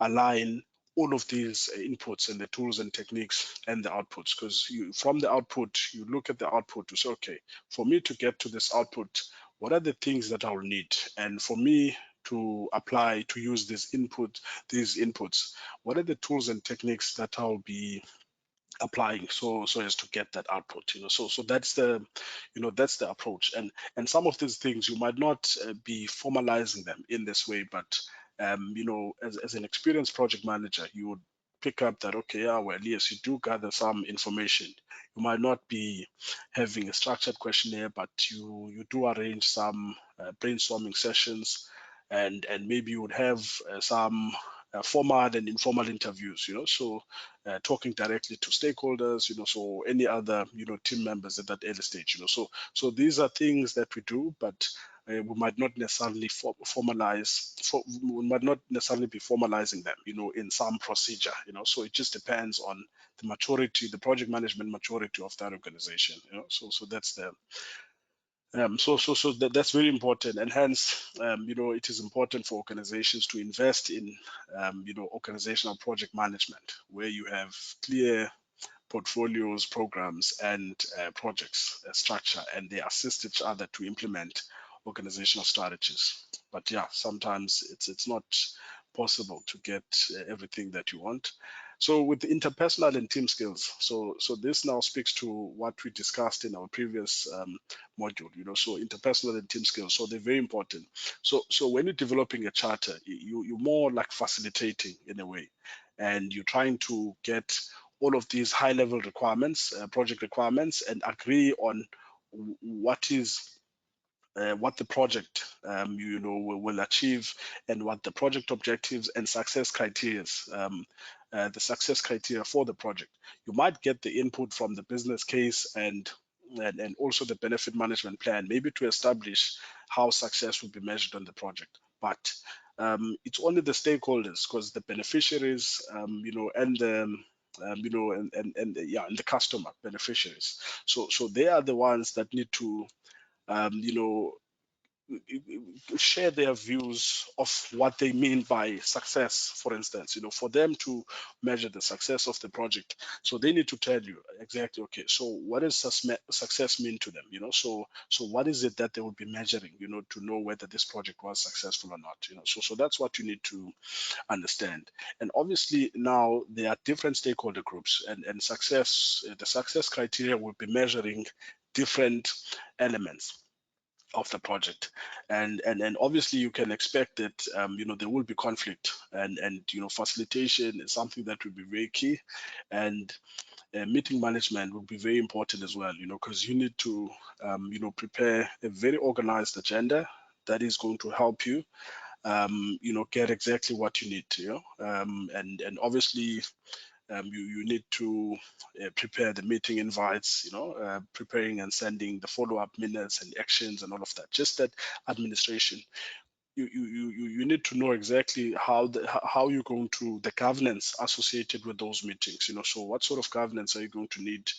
align all of these inputs and the tools and techniques and the outputs. Because from the output, you look at the output to say, okay, for me to get to this output, what are the things that I'll need? And for me to apply, to use these inputs, what are the tools and techniques that I'll be applying so as to get that output? So that's the approach. And some of these things you might not be formalizing them in this way, but as an experienced project manager, you would pick up that, okay, yes, you do gather some information. You might not be having a structured questionnaire, but you do arrange some brainstorming sessions, and maybe you would have some formal and informal interviews, so talking directly to stakeholders, so any other, team members at that early stage, so these are things that we do, but we might not necessarily we might not necessarily be formalizing them, in some procedure, so it just depends on the maturity, the project management maturity of that organization, so that's the that's very important, and hence, it is important for organizations to invest in, organizational project management, where you have clear portfolios, programs, and projects structure, and they assist each other to implement organizational strategies. But yeah, sometimes it's not possible to get everything that you want. So with the interpersonal and team skills, so this now speaks to what we discussed in our previous module, so interpersonal and team skills, so they're very important. So when you're developing a charter, you're more like facilitating in a way, and you're trying to get all of these high-level requirements, project requirements, and agree on what is what the project will achieve, and what the project objectives and success criteria, the success criteria for the project. You might get the input from the business case and also the benefit management plan, maybe to establish how success will be measured on the project. But it's only the stakeholders, because the beneficiaries, and the and the customer beneficiaries. So they are the ones that need to share their views of what they mean by success, for instance, for them to measure the success of the project. So they need to tell you exactly, okay, so what does success mean to them, so what is it that they will be measuring, to know whether this project was successful or not, so that's what you need to understand. And obviously now there are different stakeholder groups, and the success criteria will be measuring different elements of the project, and obviously you can expect that there will be conflict, and facilitation is something that will be very key, and meeting management will be very important as well, because you need to prepare a very organized agenda that is going to help you get exactly what you need to, and obviously you need to prepare the meeting invites, preparing and sending the follow-up minutes and actions and all of that. Just that administration. You need to know exactly how you're going to, the governance associated with those meetings. So what sort of governance are you going to need?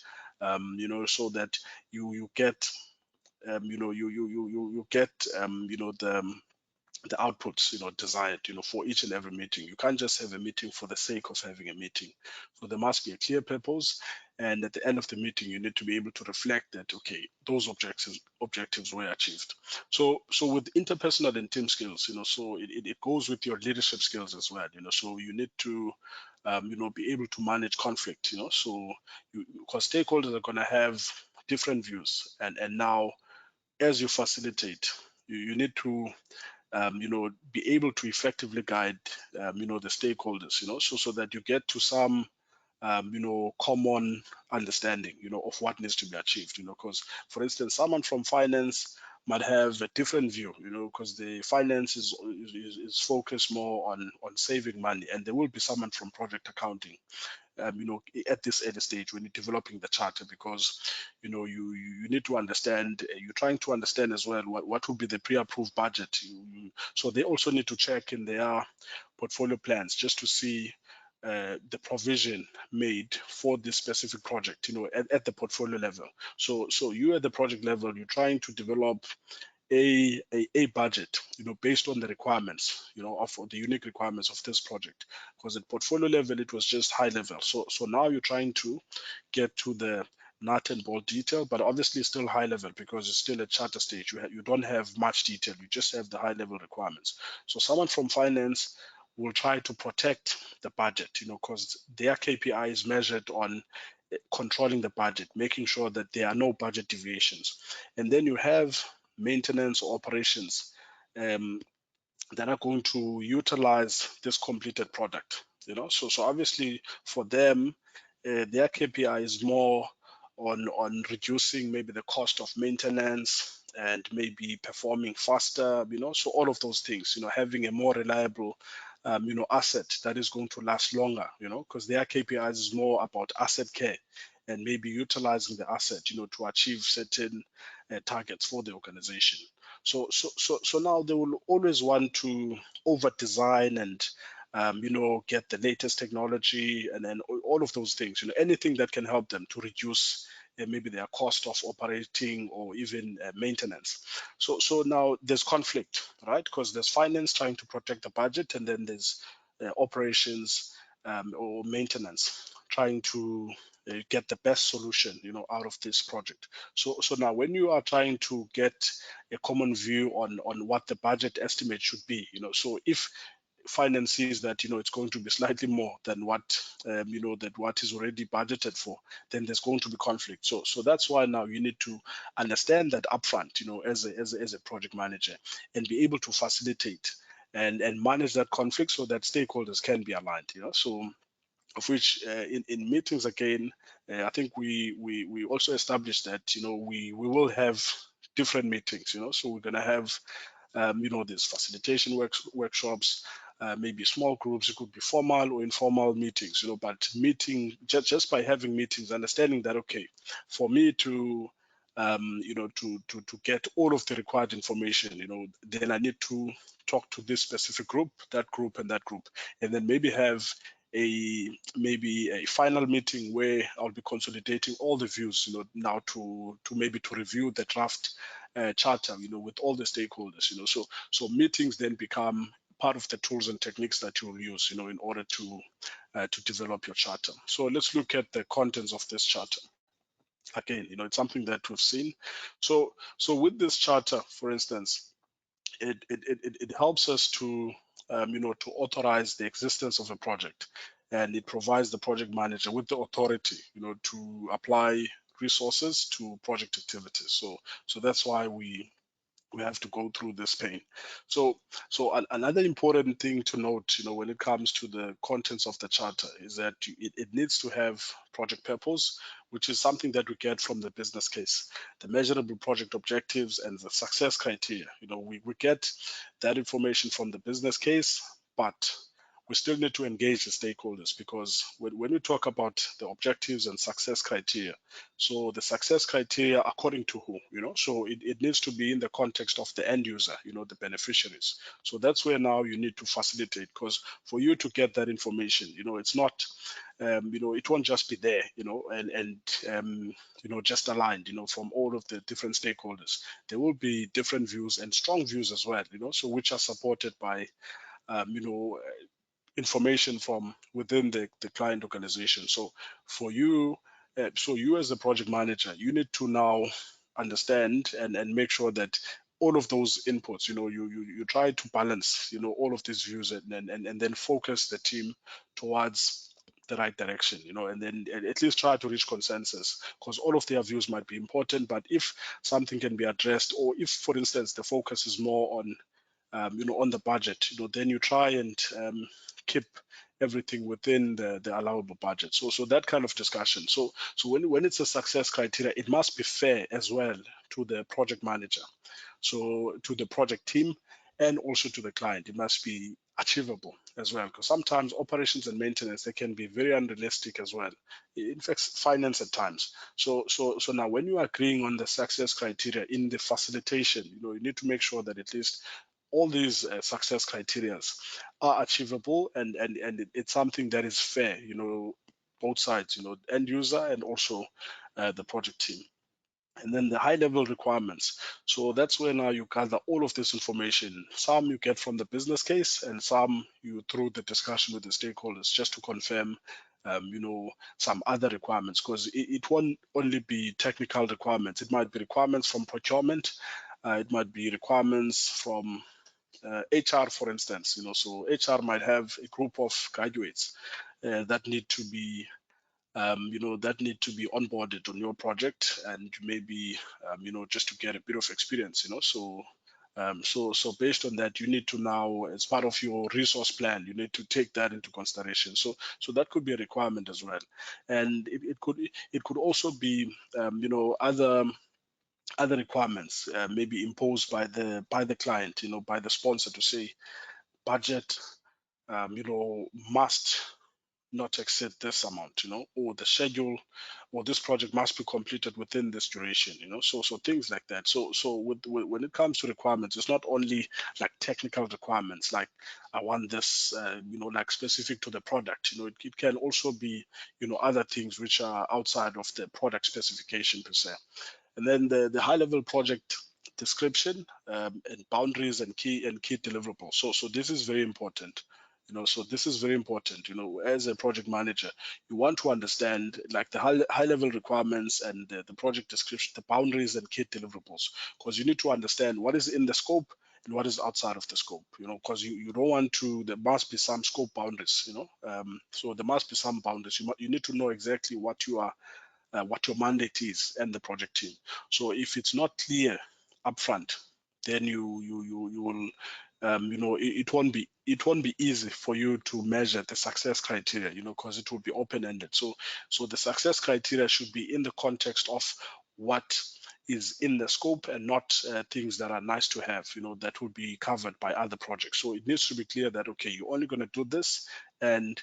So that you get you get the outputs desired for each and every meeting. You can't just have a meeting for the sake of having a meeting. So there must be a clear purpose, and at the end of the meeting you need to be able to reflect that, okay, those objectives were achieved. So with interpersonal and team skills, so it goes with your leadership skills as well. So you need to be able to manage conflict, so because stakeholders are going to have different views, and now as you facilitate, you need to be able to effectively guide, the stakeholders, so that you get to some, common understanding, of what needs to be achieved, because, for instance, someone from finance might have a different view, because the finance is focused more on saving money, and there will be someone from project accounting at this early stage when you're developing the charter, because you need to understand, you're trying to understand as well what will be the pre-approved budget. So they also need to check in their portfolio plans just to see the provision made for this specific project, at the portfolio level. So you at the project level, you're trying to develop a budget, based on the requirements, of the unique requirements of this project. Because at portfolio level, it was just high level. So now you're trying to get to the nut and bolt detail, but obviously still high level, because it's still a charter stage. You don't have much detail. You just have the high level requirements. So someone from finance will try to protect the budget, because their KPI is measured on controlling the budget, making sure that there are no budget deviations. And then you have maintenance or operations that are going to utilize this completed product. So obviously for them, their KPI is more on reducing maybe the cost of maintenance, and maybe performing faster. So all of those things, having a more reliable asset that is going to last longer, because their KPIs is more about asset care and maybe utilizing the asset, to achieve certain targets for the organization. So now they will always want to over design and get the latest technology and then all of those things, anything that can help them to reduce maybe their cost of operating or even maintenance. So now there's conflict, right? Because there's finance trying to protect the budget, and then there's operations or maintenance trying to get the best solution, out of this project. So now when you are trying to get a common view on what the budget estimate should be, so if finance sees that it's going to be slightly more than what that what is already budgeted for, then there's going to be conflict. So that's why now you need to understand that upfront, as a project manager, and be able to facilitate and manage that conflict so that stakeholders can be aligned. So of which in meetings again, I think we also established that we will have different meetings. So we're going to have these facilitation workshops, maybe small groups. It could be formal or informal meetings, but meeting just by having meetings, understanding that, okay, for me to to get all of the required information, then I need to talk to this specific group, that group, and that group, and then maybe have maybe a final meeting where I'll be consolidating all the views, now to maybe to review the draft charter, with all the stakeholders, so meetings then become part of the tools and techniques that you will use, in order to develop your charter. So let's look at the contents of this charter. Again, it's something that we've seen. So with this charter, for instance, it helps us to to authorize the existence of a project, and it provides the project manager with the authority, to apply resources to project activities. So that's why we have to go through this pain. So another important thing to note, when it comes to the contents of the charter, is that it needs to have project purpose, which is something that we get from the business case, the measurable project objectives, and the success criteria. We get that information from the business case, but we still need to engage the stakeholders, because when we talk about the objectives and success criteria, so the success criteria according to who, so it needs to be in the context of the end user, the beneficiaries. So that's where now you need to facilitate, because for you to get that information, it's not, it won't just be there, and just aligned, from all of the different stakeholders. There will be different views and strong views as well, so which are supported by, information from within the client organization. So for you, so you as a project manager, you need to now understand and make sure that all of those inputs, you try to balance, all of these views, and then focus the team towards the right direction, and then at least try to reach consensus, because all of their views might be important. But if something can be addressed, or if, for instance, the focus is more on on the budget, then you try and keep everything within the allowable budget. So that kind of discussion. So when it's a success criteria, it must be fair as well to the project manager, so to the project team, and also to the client. It must be achievable as well, because sometimes operations and maintenance, they can be very unrealistic as well. In fact, finance at times. So now when you are agreeing on the success criteria in the facilitation, you need to make sure that at least all these success criteria are achievable, and it's something that is fair, both sides, end user and also the project team. And then the high level requirements. So that's where now you gather all of this information. Some you get from the business case, and some you through the discussion with the stakeholders, just to confirm some other requirements, because it won't only be technical requirements. It might be requirements from procurement, it might be requirements from HR, for instance. So HR might have a group of graduates that need to be that need to be onboarded on your project, and maybe just to get a bit of experience. So based on that, you need to now, as part of your resource plan, you need to take that into consideration. So that could be a requirement as well, and it could also be other requirements, maybe imposed by the client, by the sponsor, to say budget, must not exceed this amount, or the schedule, or this project must be completed within this duration, so things like that. So when it comes to requirements, it's not only like technical requirements, like I want this, like specific to the product. It can also be, other things which are outside of the product specification per se. And then the high level project description, and boundaries and key deliverables. So this is very important. So this is very important. As a project manager, you want to understand like the high level requirements and the project description, the boundaries and key deliverables, because you need to understand what is in the scope and what is outside of the scope. Because you don't want to. There must be some scope boundaries. So there must be some boundaries. You need to know exactly what your mandate is and the project team. So if it's not clear upfront, then you will it won't be easy for you to measure the success criteria, because it will be open-ended. So the success criteria should be in the context of what is in the scope and not things that are nice to have, that would be covered by other projects. So it needs to be clear that, okay, you're only going to do this, and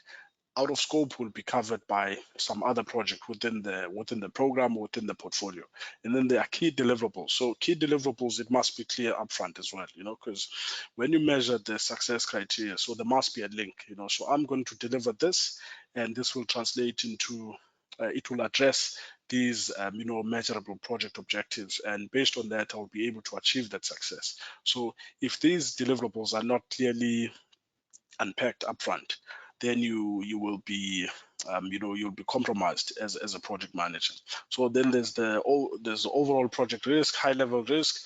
out of scope will be covered by some other project within the program, within the portfolio. And then there are key deliverables. So key deliverables, it must be clear upfront as well, because when you measure the success criteria, so there must be a link, so I'm going to deliver this, and this will translate into it will address these measurable project objectives, and based on that I'll be able to achieve that success. So if these deliverables are not clearly unpacked upfront, then you will be you'll be compromised as a project manager. So then there's the overall project risk, high level risk.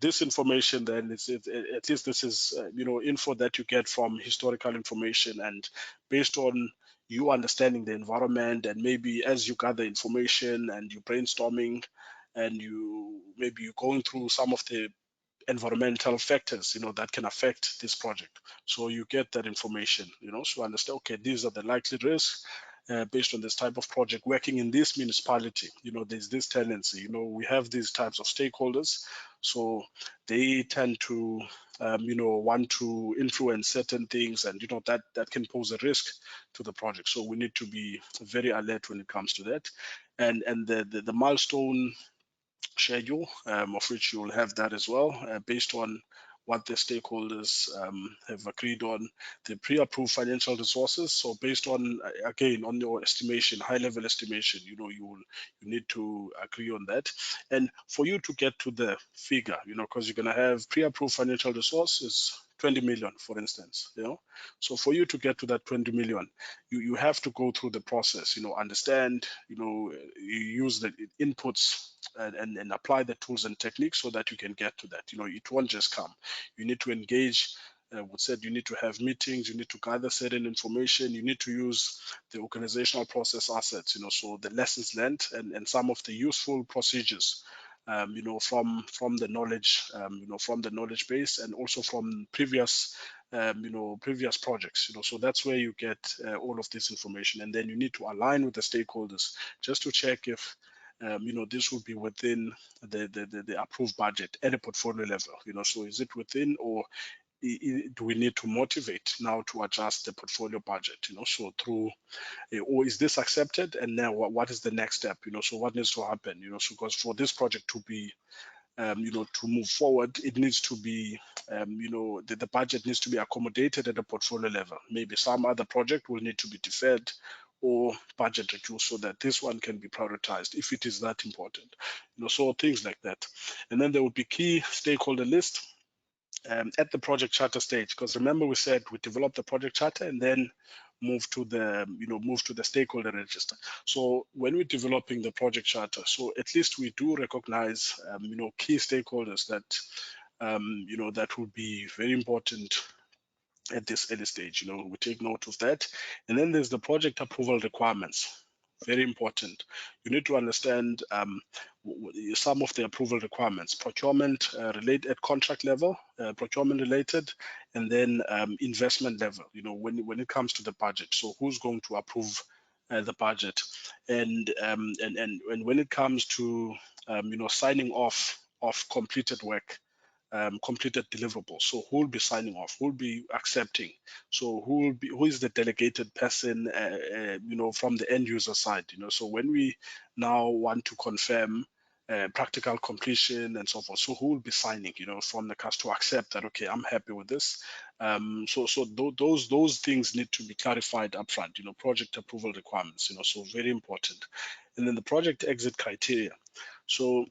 This information then is at least this is info that you get from historical information, and based on you understanding the environment, and maybe as you gather information and you brainstorming, and you're going through some of the environmental factors that can affect this project. So you get that information, so understand, okay, these are the likely risks based on this type of project working in this municipality. There's this tendency, we have these types of stakeholders, so they tend to want to influence certain things, and that can pose a risk to the project. So we need to be very alert when it comes to that. And the milestone schedule, of which you will have that as well, based on what the stakeholders have agreed on, the pre-approved financial resources. So based on, again, on your estimation, high-level estimation, you need to agree on that. And for you to get to the figure, because you're going to have pre-approved financial resources, 20 million, for instance, So for you to get to that 20 million, you have to go through the process, understand, you use the inputs and apply the tools and techniques so that you can get to that. It won't just come. You need to engage. What said, you need to have meetings, you need to gather certain information, you need to use the organizational process assets, so the lessons learned and some of the useful procedures, from the knowledge, from the knowledge base, and also from previous previous projects, so that's where you get all of this information. And then you need to align with the stakeholders just to check if this will be within the approved budget at a portfolio level, so is it within, or do we need to motivate now to adjust the portfolio budget, so through, or is this accepted, and now what is the next step, so what needs to happen, so because for this project to be to move forward, it needs to be, the budget needs to be accommodated at a portfolio level. Maybe some other project will need to be deferred or budget reduced so that this one can be prioritized if it is that important. So things like that. And then there will be key stakeholder list at the project charter stage, because remember we said we develop the project charter and then move to the stakeholder register. So when we're developing the project charter, so at least we do recognize key stakeholders that that will be very important at this early stage. We take note of that. And then there's the project approval requirements. Very important. You need to understand some of the approval requirements, procurement related at contract level, procurement related, and then investment level, when it comes to the budget. So who's going to approve the budget? And when it comes to signing off of completed work, completed deliverables. So who will be signing off? Who will be accepting? So who is the delegated person, from the end user side? So when we now want to confirm practical completion and so forth, so who will be signing? From the customer to accept that, okay, I'm happy with this. Those things need to be clarified upfront. Project approval requirements. So very important. And then the project exit criteria. So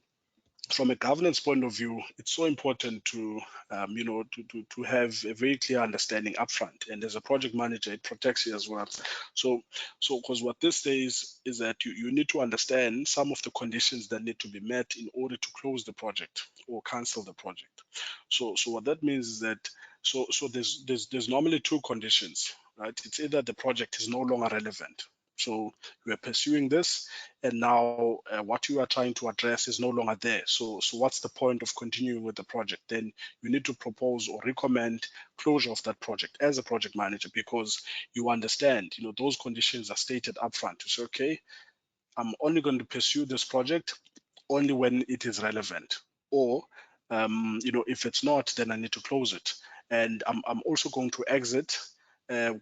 from a governance point of view, it's so important to have a very clear understanding upfront. And as a project manager, it protects you as well. So because what this says is that you need to understand some of the conditions that need to be met in order to close the project or cancel the project. So what that means is that there's normally two conditions, right? It's either the project is no longer relevant. So we are pursuing this, and now what you are trying to address is no longer there. So what's the point of continuing with the project? Then you need to propose or recommend closure of that project as a project manager, because you understand, those conditions are stated upfront. You say, okay, I'm only going to pursue this project only when it is relevant, or if it's not, then I need to close it. And I'm also going to exit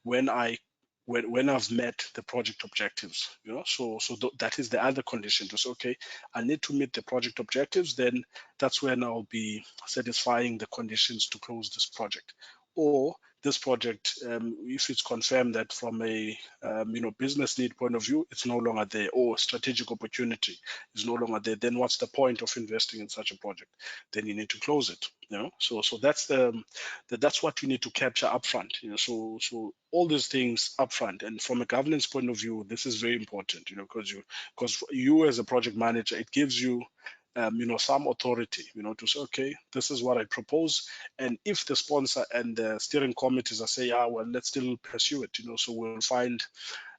when I've met the project objectives. That is the other condition to say, okay, I need to meet the project objectives. Then that's when I'll be satisfying the conditions to close this project. Or this project, if it's confirmed that from a business need point of view, it's no longer there, or strategic opportunity is no longer there, then what's the point of investing in such a project? Then you need to close it. So that's what you need to capture upfront. So all these things upfront, and from a governance point of view, this is very important. Because you as a project manager, it gives you some authority, to say, okay, this is what I propose. And if the sponsor and the steering committees are saying, well, let's still pursue it, so we'll find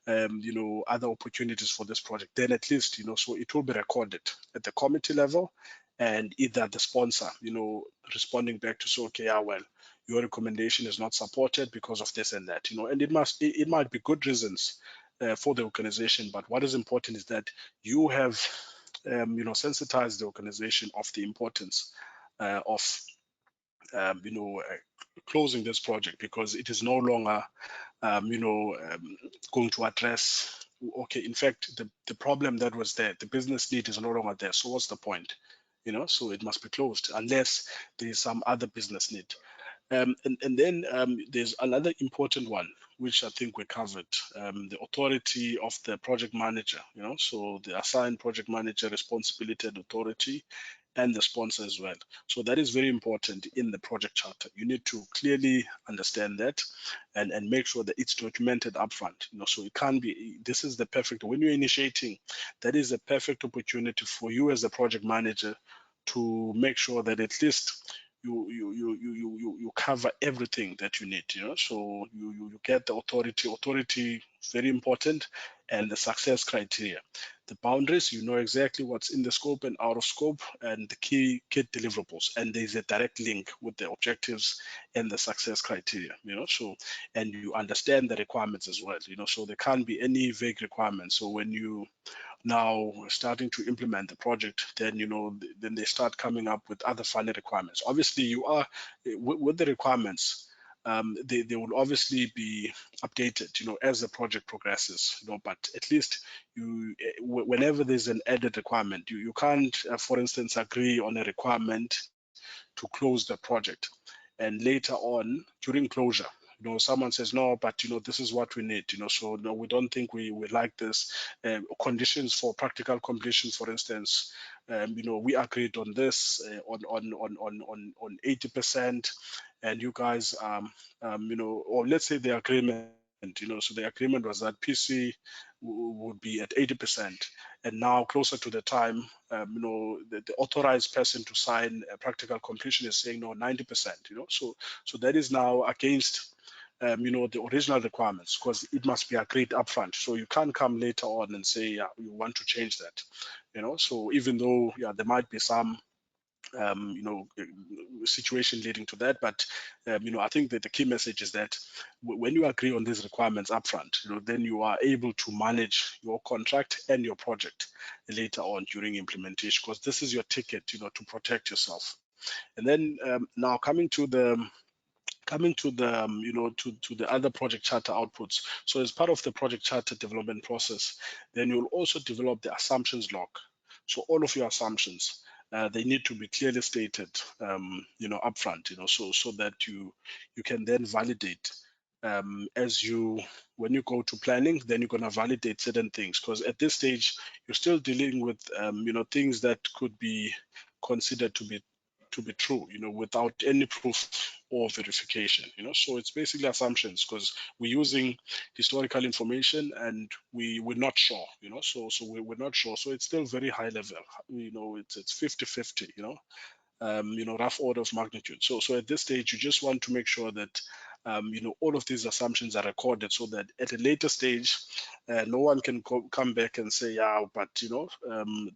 other opportunities for this project, then at least, so it will be recorded at the committee level, and either the sponsor, responding back to say, okay, well, your recommendation is not supported because of this and that, and it might be good reasons for the organization, but what is important is that you have sensitize the organization of the importance of closing this project, because it is no longer going to address, okay, in fact, the problem that was there, the business need is no longer there, so what's the point? So it must be closed unless there is some other business need. And then there's another important one, which I think we covered, the authority of the project manager, so the assigned project manager responsibility and authority, and the sponsor as well. So that is very important in the project charter. You need to clearly understand that and make sure that it's documented upfront. So it can't be, this is the perfect, when you're initiating, that is a perfect opportunity for you as a project manager to make sure that at least you cover everything that you need, so you get the authority, very important, and the success criteria, the boundaries, exactly what's in the scope and out of scope, and the key deliverables, and there's a direct link with the objectives and the success criteria, so, and you understand the requirements as well, so there can't be any vague requirements. So when you now starting to implement the project, then then they start coming up with other funny requirements. Obviously, you are with the requirements. They will obviously be updated, as the project progresses. But at least whenever there's an added requirement, you can't, for instance, agree on a requirement to close the project, and later on during closure, someone says, no, but this is what we need, so no, we don't think we like this conditions for practical completion, for instance. We agreed on this on 80%, and you guys or let's say the agreement, so the agreement was that PC would be at 80%, and now closer to the time, the authorized person to sign a practical completion is saying no, 90%, so that is now against the original requirements, because it must be agreed upfront. So you can't come later on and say, yeah, you want to change that. So even though, yeah, there might be some situation leading to that, but I think that the key message is that when you agree on these requirements upfront, then you are able to manage your contract and your project later on during implementation, because this is your ticket, to protect yourself. And then now coming to the to the other project charter outputs. So as part of the project charter development process, then you'll also develop the assumptions log. So all of your assumptions, they need to be clearly stated, upfront, so that you can then validate when you go to planning, then you're going to validate certain things, because at this stage you're still dealing with things that could be considered to be true, without any proof or verification, so it's basically assumptions, because we're using historical information and we're not sure, we're not sure, so it's still very high level, it's 50-50, rough order of magnitude. So at this stage, you just want to make sure that all of these assumptions are recorded, so that at a later stage, no one can come back and say, yeah, but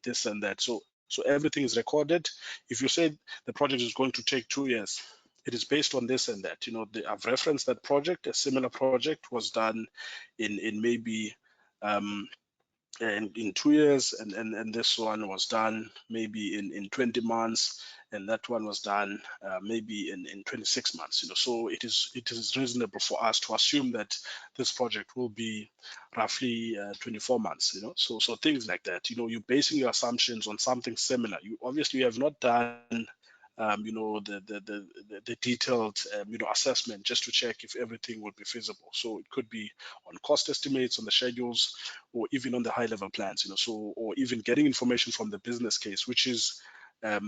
this and that. So everything is recorded. If you say the project is going to take 2 years, it is based on this and that. I've referenced that project. A similar project was done in maybe in 2 years, and this one was done maybe in 20 months, and that one was done maybe in 26 months. So it is reasonable for us to assume that this project will be roughly 24 months. So things like that. You're basing your assumptions on something similar. You obviously have not done the detailed assessment just to check if everything would be feasible. So it could be on cost estimates, on the schedules, or even on the high level plans, or even getting information from the business case, which is a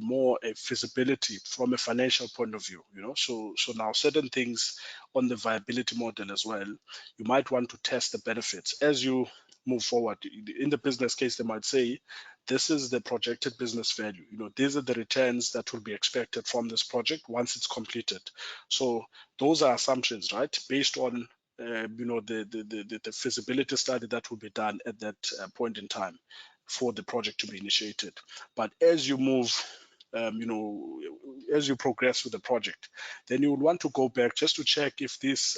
more feasibility from a financial point of view, so now certain things on the viability model as well, you might want to test the benefits as you move forward. In the business case, they might say, this is the projected business value. These are the returns that will be expected from this project once it's completed. So those are assumptions, right? Based on the feasibility study that will be done at that point in time for the project to be initiated. But as you move, as you progress with the project, then you would want to go back just to check if this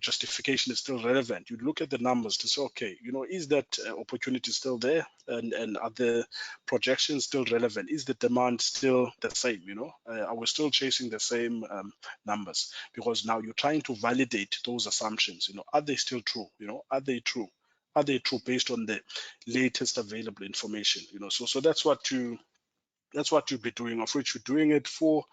justification is still relevant. You look at the numbers to say, okay, is that opportunity still there, and are the projections still relevant? Is the demand still the same? Are we still chasing the same numbers? Because now you're trying to validate those assumptions. Are they still true? Are they true? Are they true based on the latest available information? So that's what you'll be doing, of which you're doing it for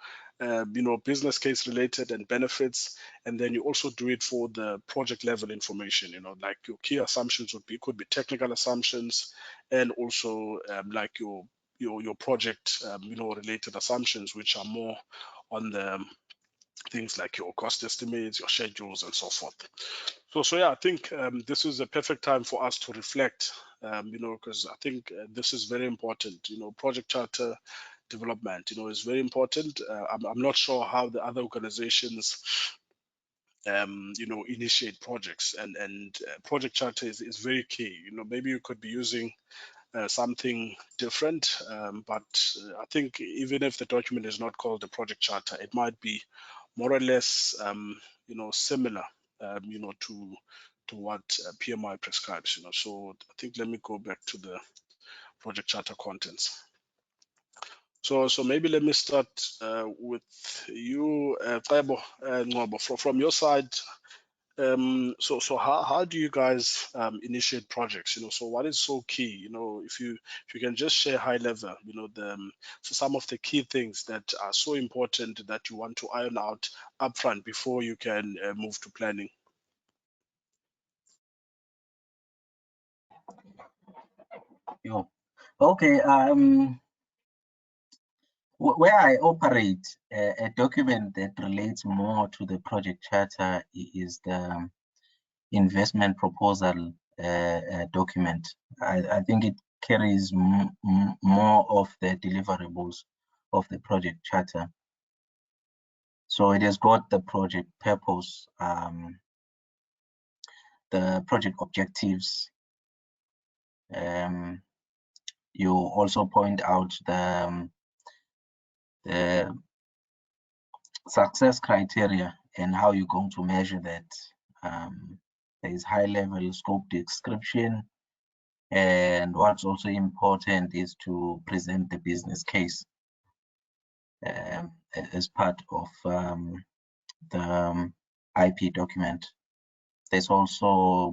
business case related and benefits, and then you also do it for the project level information. Like your key assumptions could be technical assumptions, and also like your project related assumptions, which are more on the things like your cost estimates, your schedules, and so forth. So yeah, I think this is a perfect time for us to reflect, because I think this is very important. Project charter development, is very important. I'm not sure how the other organizations, initiate projects, and project charter is very key. Maybe you could be using something different, but I think even if the document is not called the project charter, it might be more or less, similar, to what PMI prescribes. So I think let me go back to the project charter contents. So maybe let me start with you, Ngcobo, from your side. So how do you guys initiate projects? So what is so key? If you can just share high level, so some of the key things that are so important that you want to iron out upfront before you can move to planning. Okay. Where I operate, a document that relates more to the project charter is the investment proposal document. I think it carries more of the deliverables of the project charter. So it has got the project purpose, the project objectives. You also point out the success criteria and how you're going to measure that. There is high level scope description, And what's also important is to present the business case as part of the IP document. There's also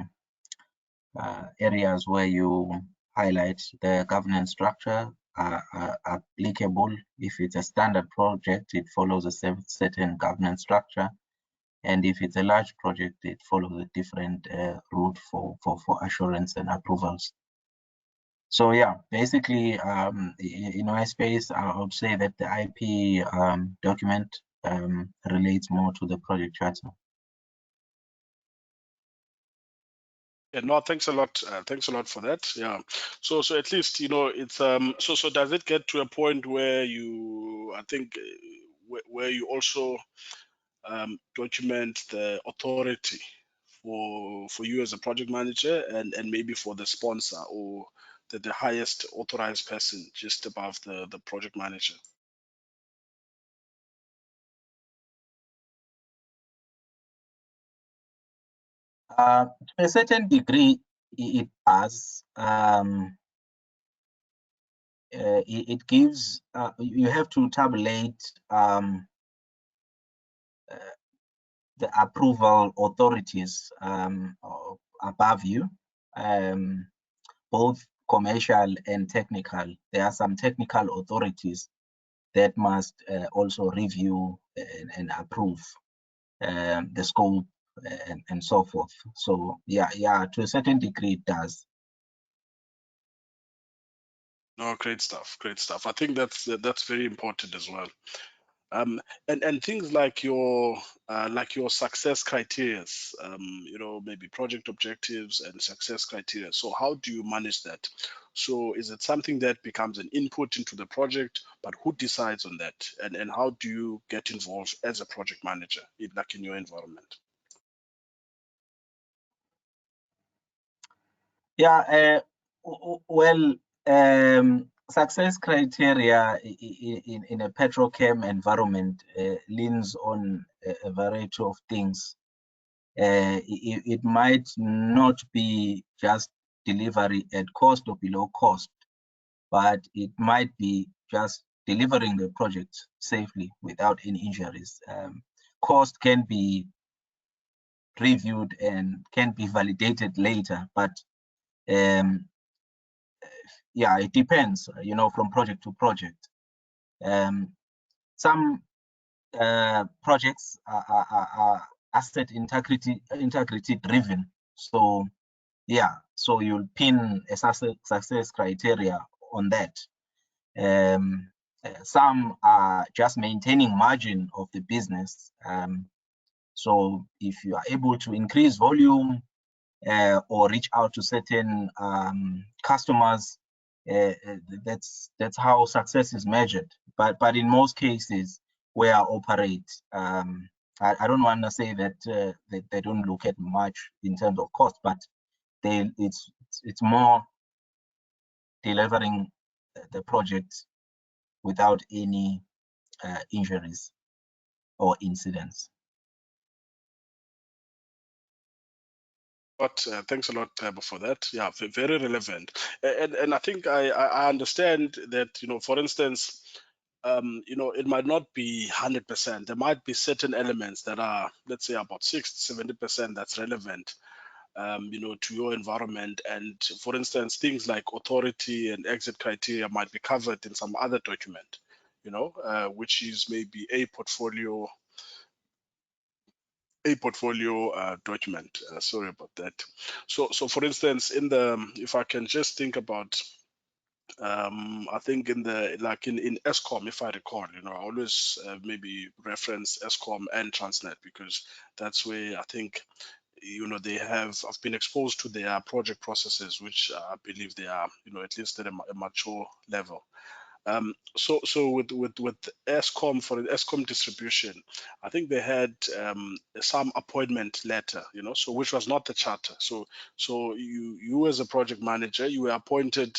areas where you highlight the governance structure applicable. If it's a standard project, it follows a certain governance structure. And if it's a large project, it follows a different route for assurance and approvals. So yeah, basically, in my space, I would say that the IP document relates more to the project charter. Yeah, no, thanks a lot. Thanks a lot for that. Yeah. So at least, you know, it's so does it get to a point where you, I think, where you also document the authority for you as a project manager and maybe for the sponsor or the highest authorized person just above the project manager? To a certain degree, it does. It gives, you have to tabulate the approval authorities above you, both commercial and technical. There are some technical authorities that must also review and approve the scope and so forth. So yeah, to a certain degree it does. No, great stuff, great stuff. I think that's very important as well. And things like your success criteria, you know, maybe project objectives and success criteria. So how do you manage that? So is it something that becomes an input into the project, but who decides on that? And how do you get involved as a project manager in your environment? Yeah, well, success criteria in a petrochem environment leans on a variety of things. It might not be just delivery at cost or below cost, but it might be just delivering the project safely without any injuries. Cost can be reviewed and can be validated later, but yeah, it depends, you know, from project to project. Some projects are asset integrity driven. So yeah, so you'll pin a success criteria on that. Some are just maintaining margin of the business. So if you are able to increase volume or reach out to certain customers, that's how success is measured. But in most cases where I operate, I don't want to say that they don't look at much in terms of cost, but it's more delivering the project without any injuries or incidents. But thanks a lot, for that. Yeah, very relevant. And I think I understand that, you know, for instance, you know, it might not be 100%. There might be certain elements that are, let's say, about 60-70% that's relevant, you know, to your environment. And for instance, things like authority and exit criteria might be covered in some other document, you know, which is maybe a portfolio document. Sorry about that. So for instance, if I can just think about, I think in ESCOM, if I recall, you know, I always maybe reference ESCOM and Transnet because that's where I think, you know, I've been exposed to their project processes, which I believe they are, you know, at least at a mature level. So with ESCOM, for the ESCOM distribution, I think they had some appointment letter, you know, so which was not the charter. So you as a project manager, you were appointed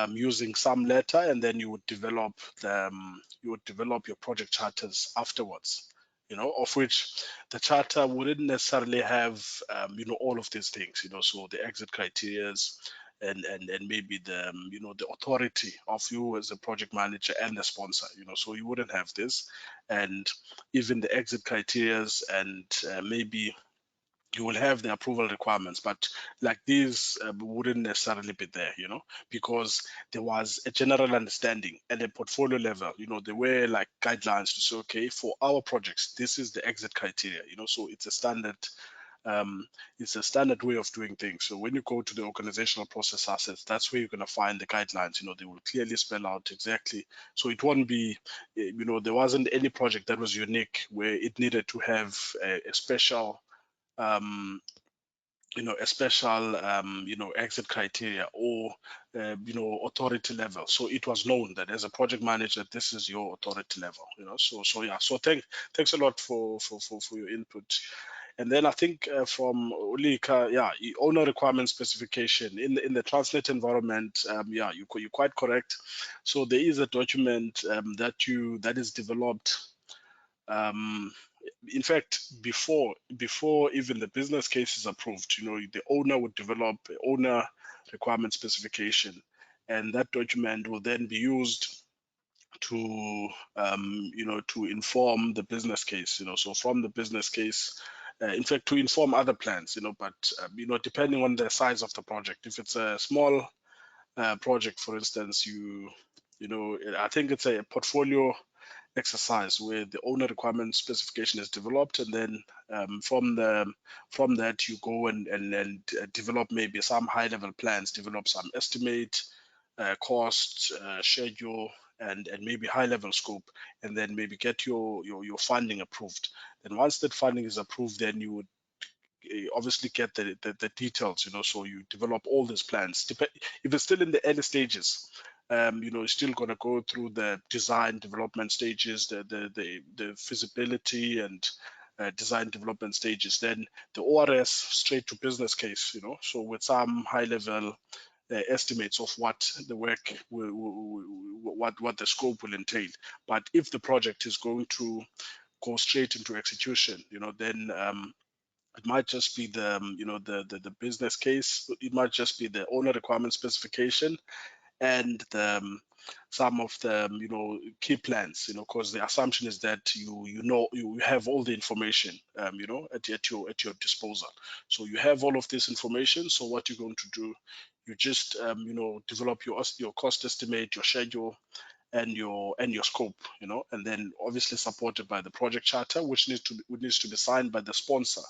using some letter, and then you would develop your project charters afterwards, you know, of which the charter wouldn't necessarily have you know, all of these things, you know, so the exit criterias, and maybe the the authority of you as a project manager and the sponsor. So you wouldn't have this, and even the exit criterias, and maybe you will have the approval requirements, but like these wouldn't necessarily be there, because there was a general understanding at a portfolio level. There were like guidelines to say, okay, for our projects, this is the exit criteria. So it's a standard. It's a standard way of doing things. So when you go to the organizational process assets, that's where you're going to find the guidelines. They will clearly spell out exactly. So it won't be, there wasn't any project that was unique where it needed to have a special exit criteria or authority level. So it was known that as a project manager, this is your authority level. So yeah. So thanks a lot for your input. And then I think from Ulika, yeah, owner requirement specification in the Transnet environment. Yeah, you're quite correct. So there is a document that is developed. In fact, before even the business case is approved, the owner would develop an owner requirement specification, and that document will then be used to to inform the business case. So from the business case, in fact, to inform other plans. But depending on the size of the project, if it's a small project, for instance, I think it's a portfolio exercise where the owner requirement specification is developed, and then from that you go and develop maybe some high level plans, develop some estimate, cost, schedule, and maybe high level scope, and then maybe get your funding approved. Then once that funding is approved, then you would obviously get the details. So you develop all these plans. If it's still in the early stages, you're still going to go through the design development stages, the feasibility and design development stages. Then the ORS straight to business case. So with some high level estimates of what the work what the scope will entail. But if the project is going to go straight into execution, then it might just be the business case. It might just be the owner requirement specification and some of the key plans. Because the assumption is that you have all the information at your disposal. So you have all of this information. So what you're going to do, you just develop your cost estimate, your schedule, and your scope, and then obviously supported by the project charter, which needs to be signed by the sponsor,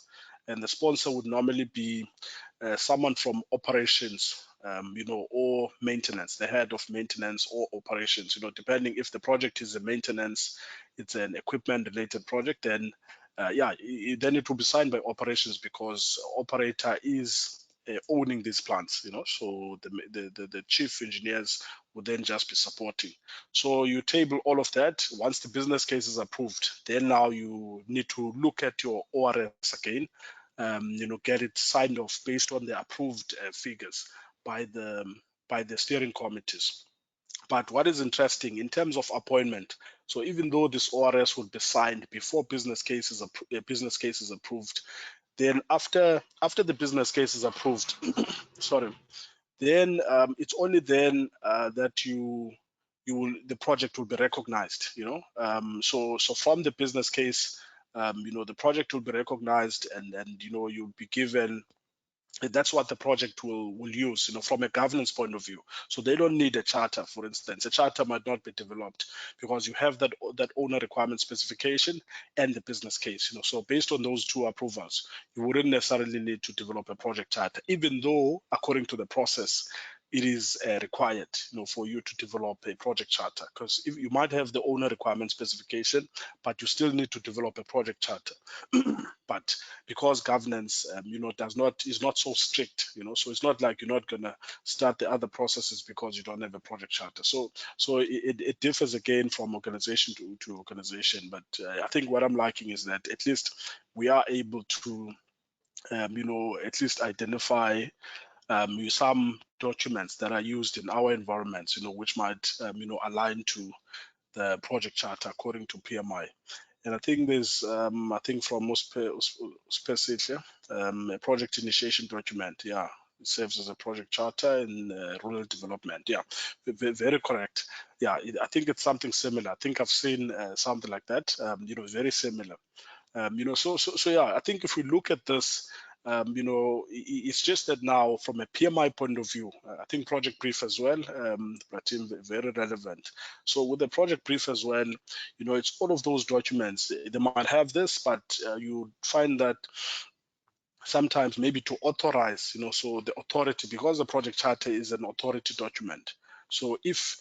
and the sponsor would normally be someone from operations, or maintenance, the head of maintenance or operations, depending if the project is a maintenance, it's an equipment related project, then then it will be signed by operations because operator is owning these plants, so the chief engineers would then just be supporting. So you table all of that. Once the business case is approved, then now you need to look at your ORS again, get it signed off based on the approved figures by the steering committees. But what is interesting in terms of appointment, so even though this ORS would be signed before business case is approved, then after the business case is approved, sorry, then it's only then that the project will be recognized. So from the business case, the project will be recognized, and you'll be given. That's what the project will use, from a governance point of view. So they don't need a charter, for instance. A charter might not be developed because you have that owner requirement specification and the business case. So based on those two approvals, you wouldn't necessarily need to develop a project charter, even though according to the process, it is required, for you to develop a project charter, because if you might have the owner requirement specification, but you still need to develop a project charter. But because governance, is not so strict, so it's not like you're not gonna start the other processes because you don't have a project charter. So it differs again from organization to organization. But I think what I'm liking is that at least we are able to, at least identify some documents that are used in our environments, which might, align to the project charter according to PMI. And I think there's, I think from most specific, a project initiation document. Yeah, It serves as a project charter in rural development. Yeah, very correct. Yeah, I think it's something similar. I think I've seen something like that. Very similar. So yeah, I think if we look at this, it's just that now from a PMI point of view, I think project brief as well, but very relevant. So with the project brief as well, it's all of those documents. They might have this, but you find that sometimes maybe to authorize, so the authority, because the project charter is an authority document. So if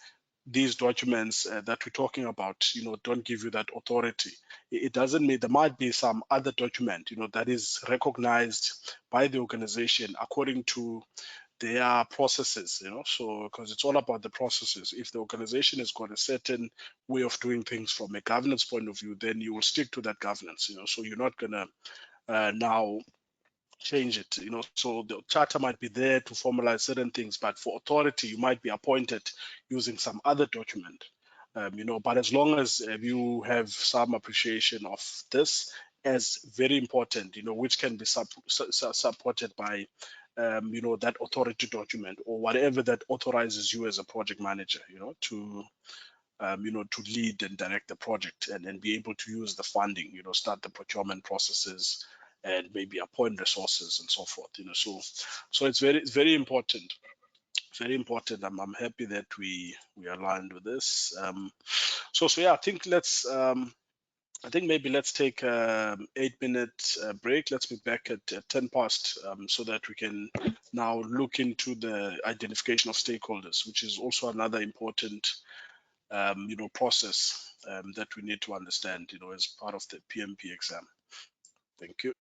these documents that we're talking about, don't give you that authority, it doesn't mean there might be some other document, that is recognized by the organization according to their processes, so because it's all about the processes. If the organization has got a certain way of doing things from a governance point of view, then you will stick to that governance, so you're not gonna now change it. So the charter might be there to formalize certain things, but for authority, you might be appointed using some other document. But as long as you have some appreciation of this as very important, which can be supported by, that authority document or whatever that authorizes you as a project manager, to lead and direct the project and be able to use the funding, start the procurement processes and maybe appoint resources and so forth, so it's very important. Very important. I'm happy that we aligned with this. So yeah, I think maybe let's take 8-minute break. Let's be back at 10 past so that we can now look into the identification of stakeholders, which is also another important process that we need to understand, as part of the PMP exam. Thank you.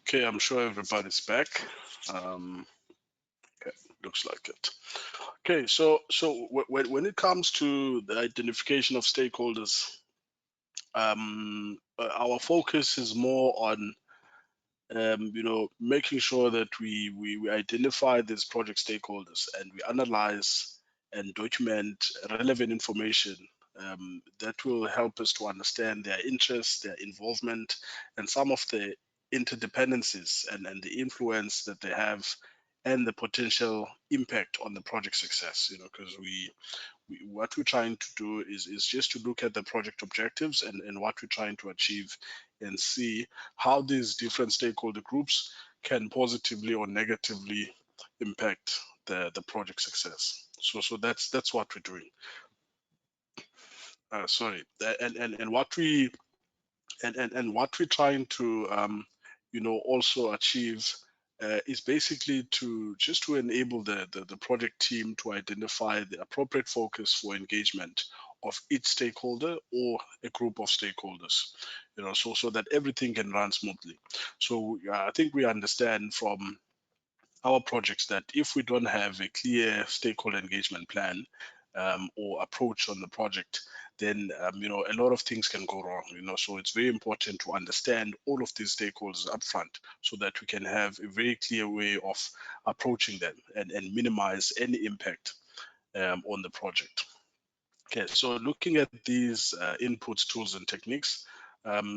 Okay, I'm sure everybody's back. Okay, looks like it. Okay, so when it comes to the identification of stakeholders, our focus is more on making sure that we identify these project stakeholders and we analyze and document relevant information that will help us to understand their interests, their involvement, and some of the interdependencies and the influence that they have and the potential impact on the project success, because what we're trying to do is just to look at the project objectives and what we're trying to achieve and see how these different stakeholder groups can positively or negatively impact the project success. So that's what we're doing. Sorry, and what we and what we're trying to also achieve is basically to just to enable the project team to identify the appropriate focus for engagement of each stakeholder or a group of stakeholders, so that everything can run smoothly. So I think we understand from our projects that if we don't have a clear stakeholder engagement plan or approach on the project, then a lot of things can go wrong. So it's very important to understand all of these stakeholders upfront so that we can have a very clear way of approaching them and minimize any impact on the project. Okay, so looking at these inputs, tools, and techniques.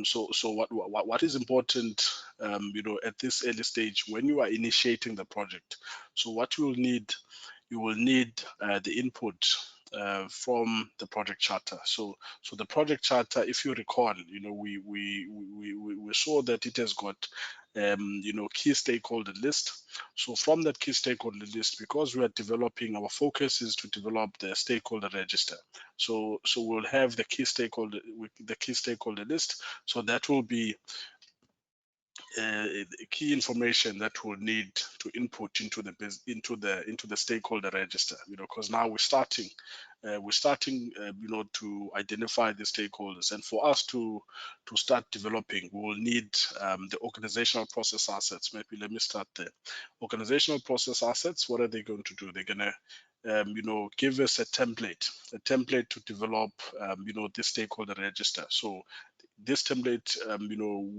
So what is important, at this early stage when you are initiating the project? So what you will need the input from the project charter. So the project charter, if you recall, we saw that it has got key stakeholder list. So from that key stakeholder list, because we are developing, our focus is to develop the stakeholder register. So we'll have the key stakeholder list. So that will be key information that we'll need to input into the stakeholder register. Because now we're starting to identify the stakeholders, and for us to start developing, we will need the organizational process assets. Maybe let me start there. Organizational process assets. What are they going to do? They're gonna give us a template to develop, the stakeholder register. So this template,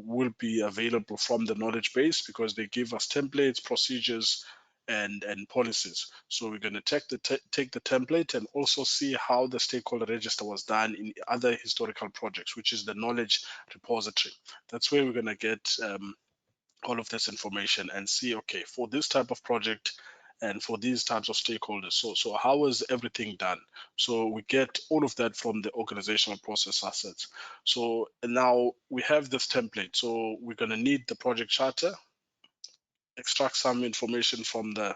will be available from the knowledge base because they give us templates, procedures, and policies. So we're going to take the template and also see how the stakeholder register was done in other historical projects, which is the knowledge repository. That's where we're going to get all of this information and see, okay, for this type of project and for these types of stakeholders, so how is everything done? So we get all of that from the organizational process assets. So now we have this template, so we're going to need the project charter, extract some information from the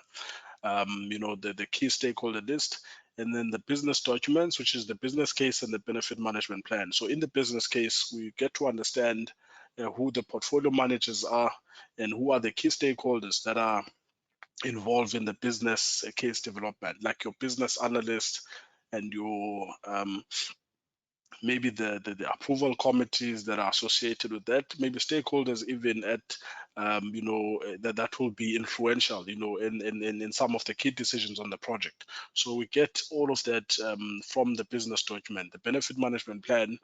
the key stakeholder list, and then the business documents, which is the business case and the benefit management plan. So in the business case, we get to understand who the portfolio managers are and who are the key stakeholders that are involved in the business case development, like your business analyst and your maybe the approval committees that are associated with that, maybe stakeholders even at that will be influential, in some of the key decisions on the project. So we get all of that from the business document. The benefit management plan,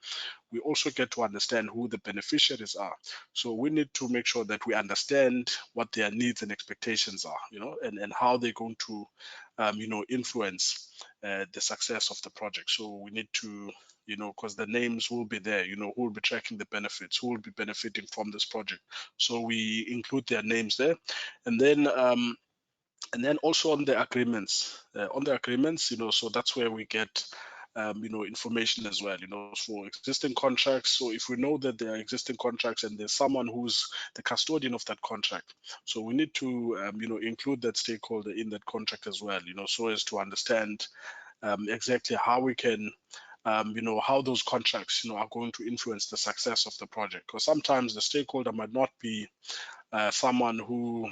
we also get to understand who the beneficiaries are. So we need to make sure that we understand what their needs and expectations are, and how they're going to influence the success of the project. So we need to, because the names will be there, who will be tracking the benefits, who will be benefiting from this project. So we include their names there. And then also on the agreements, so that's where we get information as well, for existing contracts. So if we know that there are existing contracts and there's someone who's the custodian of that contract, so we need to, include that stakeholder in that contract as well, so as to understand exactly how we can, how those contracts, are going to influence the success of the project. Because sometimes the stakeholder might not be someone who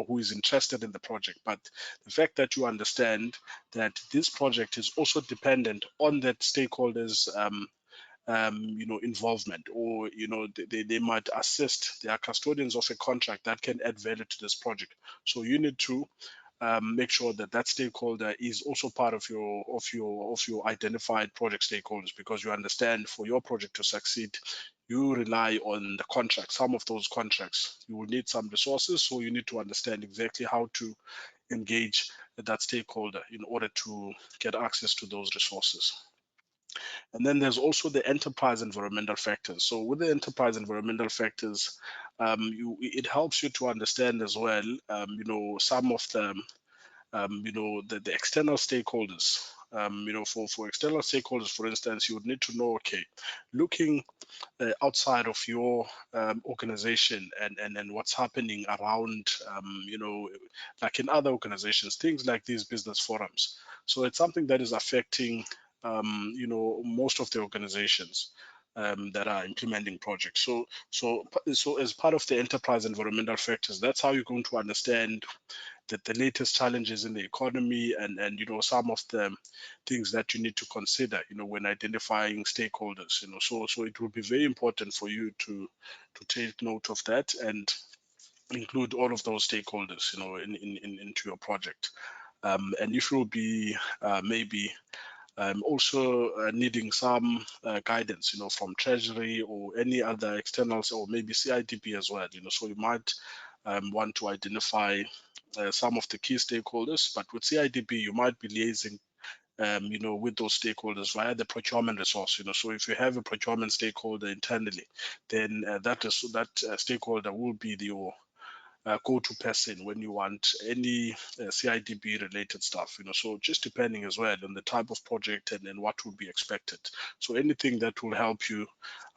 who is interested in the project, but the fact that you understand that this project is also dependent on that stakeholder's involvement, or they might assist. They are custodians of a contract that can add value to this project. So you need to make sure that that stakeholder is also part of your identified project stakeholders, because you understand for your project to succeed, you rely on the contract. Some of those contracts you will need some resources, so you need to understand exactly how to engage that stakeholder in order to get access to those resources. And then there's also the enterprise environmental factors. So with the enterprise environmental factors, it helps you to understand as well, some of the the external stakeholders. For external stakeholders, for instance, you would need to know, okay, looking outside of your organization and what's happening around, like in other organizations, things like these business forums. So it's something that is affecting, most of the organizations that are implementing projects. So as part of the enterprise environmental factors, that's how you're going to understand the latest challenges in the economy and some of the things that you need to consider when identifying stakeholders. So it will be very important for you to take note of that and include all of those stakeholders into your project. And if you'll be maybe also needing some guidance, from Treasury or any other externals, or maybe CIDP as well. So you might want to identify some of the key stakeholders, but with CIDP, you might be liaising, with those stakeholders via the procurement resource. So if you have a procurement stakeholder internally, then that stakeholder will be your go-to person when you want any CIDP related stuff. So just depending as well on the type of project and what would be expected. So anything that will help you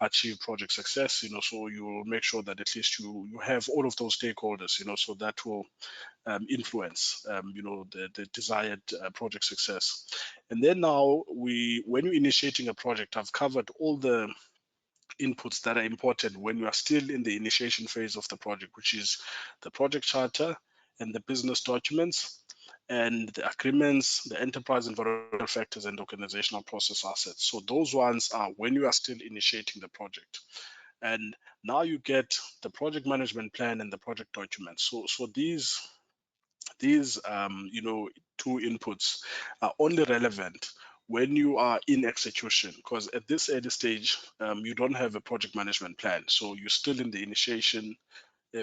achieve project success, so you will make sure that at least you have all of those stakeholders, so that will influence, the desired project success. And then now when you're initiating a project, I've covered all the inputs that are important when you are still in the initiation phase of the project, which is the project charter and the business documents and the agreements, the enterprise environmental factors, and organizational process assets. So those ones are when you are still initiating the project. And now you get the project management plan and the project documents. So these two inputs are only relevant when you are in execution, because at this early stage you don't have a project management plan, so you're still in the initiation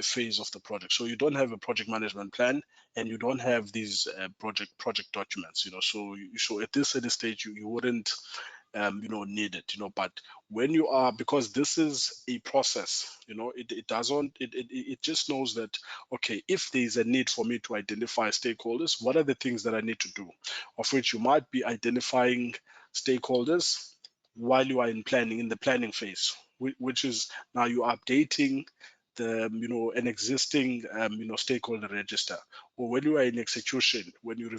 phase of the project. So you don't have a project management plan and you don't have these project documents. So at this early stage you wouldn't need it. But when you are, because this is a process, it just knows that, okay, if there is a need for me to identify stakeholders, what are the things that I need to do, of which you might be identifying stakeholders while you are in the planning phase, which is now you're updating an existing stakeholder register. Or when you are in execution, when you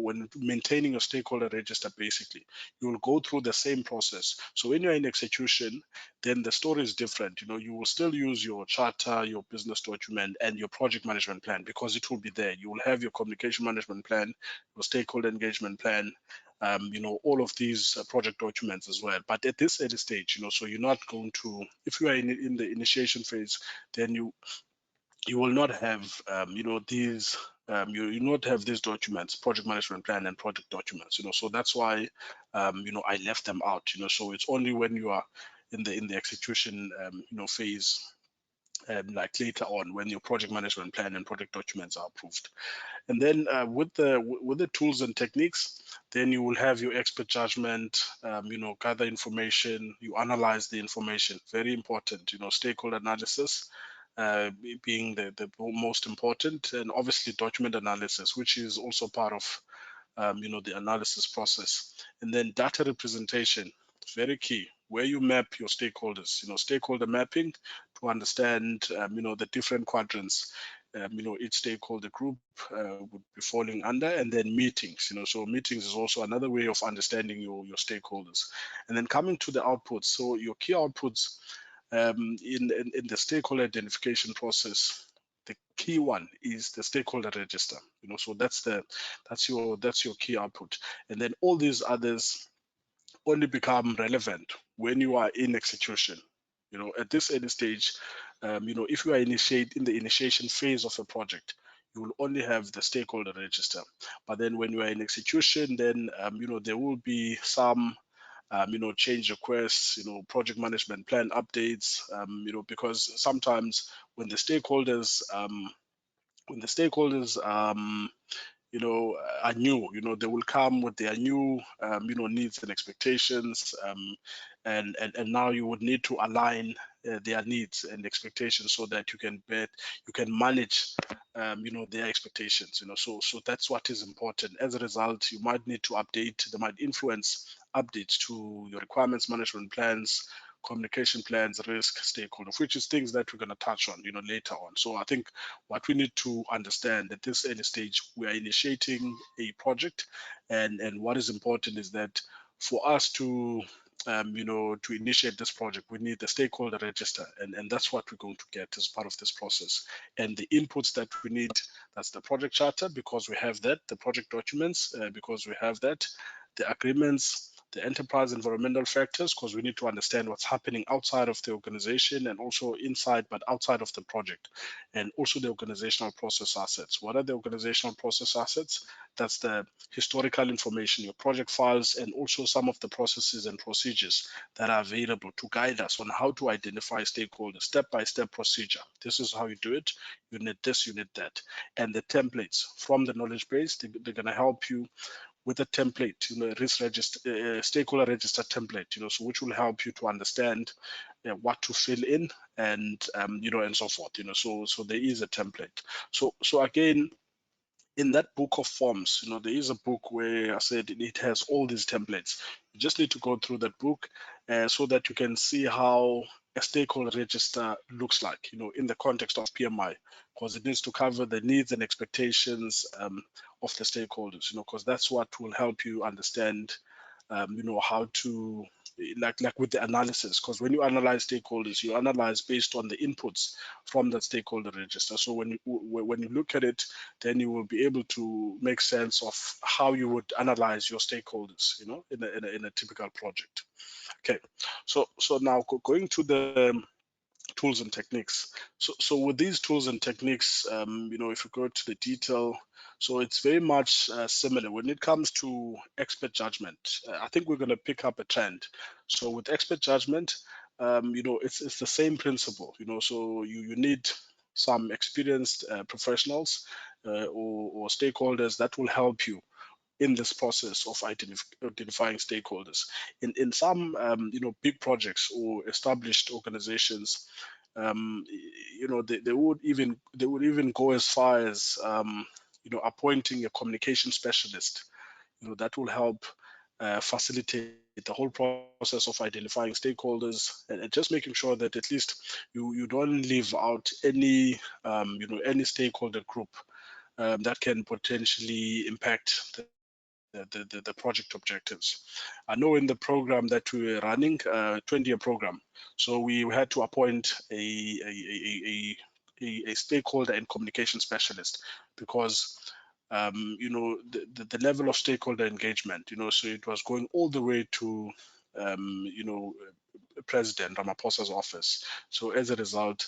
when maintaining your stakeholder register, basically you will go through the same process. So when you're in execution, then the story is different. You will still use your charter, your business document, and your project management plan, because it will be there. You will have your communication management plan, your stakeholder engagement plan, all of these project documents as well. But at this early stage, so you're not going to, if you are in the initiation phase, then you will not have, these, you not have these documents, project management plan and project documents. So that's why, I left them out. So it's only when you are in the execution, phase. Like later on, when your project management plan and project documents are approved. And then with the tools and techniques, then you will have your expert judgment, gather information, you analyze the information, very important, stakeholder analysis being the most important, and obviously document analysis, which is also part of the analysis process. And then data representation, very key, where you map your stakeholders, stakeholder mapping to understand, the different quadrants, each stakeholder group would be falling under, and then meetings, so meetings is also another way of understanding your stakeholders. And then coming to the outputs, so your key outputs in the stakeholder identification process, the key one is the stakeholder register. So that's your key output, and then all these others only become relevant when you are in execution. At this early stage, if you are in the initiation phase of a project, you will only have the stakeholder register. But then when you are in execution, then there will be some change requests, project management plan updates, because sometimes when the stakeholders are new. They will come with their new, needs and expectations, and now you would need to align their needs and expectations so that you can manage, their expectations. So that's what is important. As a result, you might need to update. They might influence updates to your requirements management plans, communication plans, risk, stakeholder, which is things that we're going to touch on, later on. So I think what we need to understand at this early stage, we are initiating a project, and what is important is that for us to to initiate this project, we need the stakeholder register, and that's what we're going to get as part of this process. And the inputs that we need, that's the project charter, because we have that, the project documents, because we have that, the agreements, the enterprise environmental factors, because we need to understand what's happening outside of the organization and also inside but outside of the project, and also the organizational process assets. What are the organizational process assets? That's the historical information, your project files, and also some of the processes and procedures that are available to guide us on how to identify stakeholders, step-by-step procedure. This is how you do it. You need this, you need that. And the templates from the knowledge base, they're going to help you with a template, risk register, stakeholder register template, so which will help you to understand what to fill in, and and so forth, so there is a template. So again, in that book of forms, there is a book where I said it has all these templates. You just need to go through that book so that you can see how a stakeholder register looks like, in the context of PMI, because it needs to cover the needs and expectations of the stakeholders, because that's what will help you understand, how to, like with the analysis, because when you analyze stakeholders, you analyze based on the inputs from that stakeholder register. So when you look at it, then you will be able to make sense of how you would analyze your stakeholders, in a typical project. Okay, so now going to the tools and techniques. So with these tools and techniques, if you go to the detail, so it's very much similar when it comes to expert judgment. I think we're going to pick up a trend. So with expert judgment, it's the same principle. So you need some experienced professionals or stakeholders that will help you in this process of identifying stakeholders. In some big projects or established organizations, they would even go as far as appointing a communication specialist, that will help facilitate the whole process of identifying stakeholders, and just making sure that at least you don't leave out any stakeholder group that can potentially impact the project objectives. I know in the program that we were running, 20-year program, so we had to appoint a stakeholder and communication specialist, because the level of stakeholder engagement, so it was going all the way to President Ramaphosa's office. So as a result,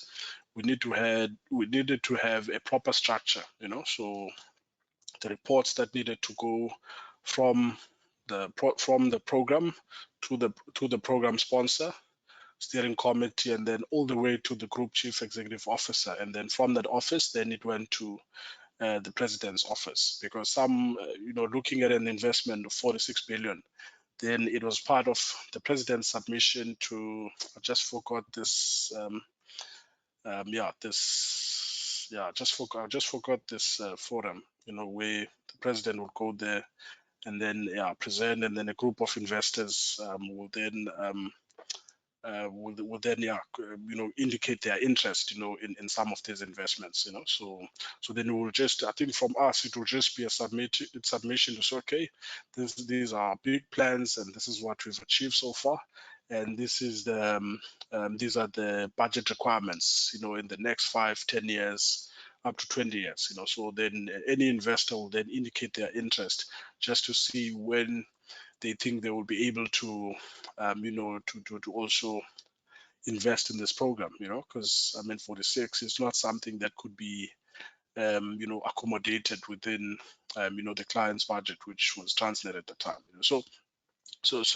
we needed to have a proper structure, so the reports that needed to go from the program to the program sponsor, steering committee, and then all the way to the group chief executive officer, and then from that office, then it went to the president's office, because some, looking at an investment of 46 billion, then it was part of the president's submission to, I just forgot this, I just forgot this forum, where the president would go there and then present, and then a group of investors will then indicate their interest, in some of these investments, so then we will just, I think from us, it will just be a submission to say, okay, these are big plans, and this is what we've achieved so far, and this is these are the budget requirements, in the next 5-10 years, up to 20 years, so then any investor will then indicate their interest, just to see when they think they will be able to, to also invest in this program, because I mean, 46 is not something that could be, accommodated within, the client's budget, which was Transnet at the time. So it's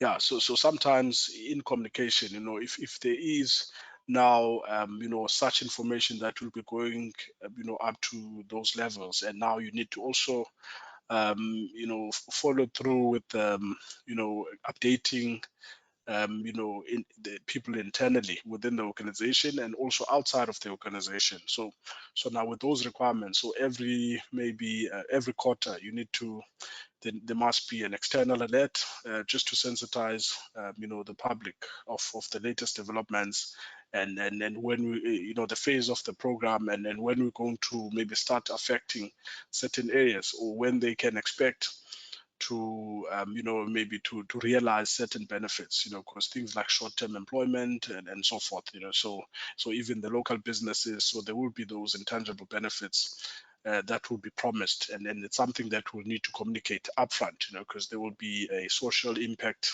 yeah. So sometimes in communication, if there is now such information that will be going up to those levels, and now you need to also follow through with updating in the people internally within the organization and also outside of the organization. So now with those requirements, so every quarter you need to, then there must be an external alert just to sensitize the public of the latest developments, and when we the phase of the program, and when we're going to maybe start affecting certain areas, or when they can expect to maybe to realize certain benefits, because things like short-term employment and so forth, so even the local businesses, so there will be those intangible benefits that will be promised, and it's something that we'll need to communicate upfront, because there will be a social impact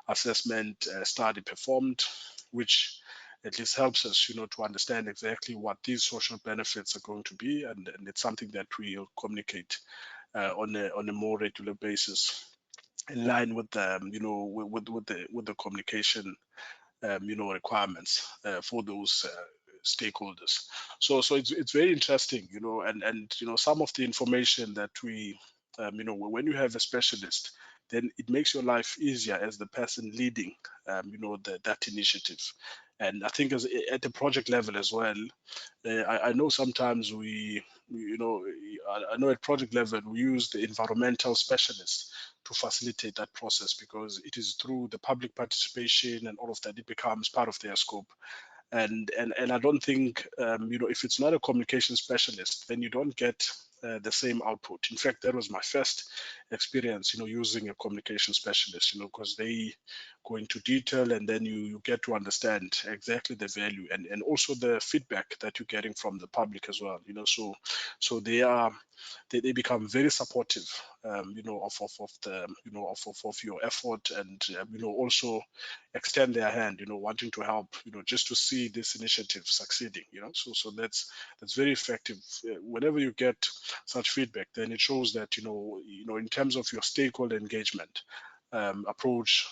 assessment study performed, which at least helps us, to understand exactly what these social benefits are going to be, and it's something that we'll communicate on a more regular basis, in line with the with the communication requirements for those stakeholders. So it's very interesting, and some of the information that we when you have a specialist, then it makes your life easier as the person leading that initiative. And I think at the project level as well, I know sometimes I know at project level we use the environmental specialists to facilitate that process, because it is through the public participation and all of that, it becomes part of their scope. And I don't think if it's not a communication specialist, then you don't get the same output. In fact, that was my first experience, using a communication specialist, because they go into detail, and then you get to understand exactly the value, and also the feedback that you're getting from the public as well. So they become very supportive, of the of your effort, and also extend their hand, wanting to help, just to see this initiative succeeding, so that's very effective. Whenever you get such feedback, then it shows that, in terms of your stakeholder engagement approach,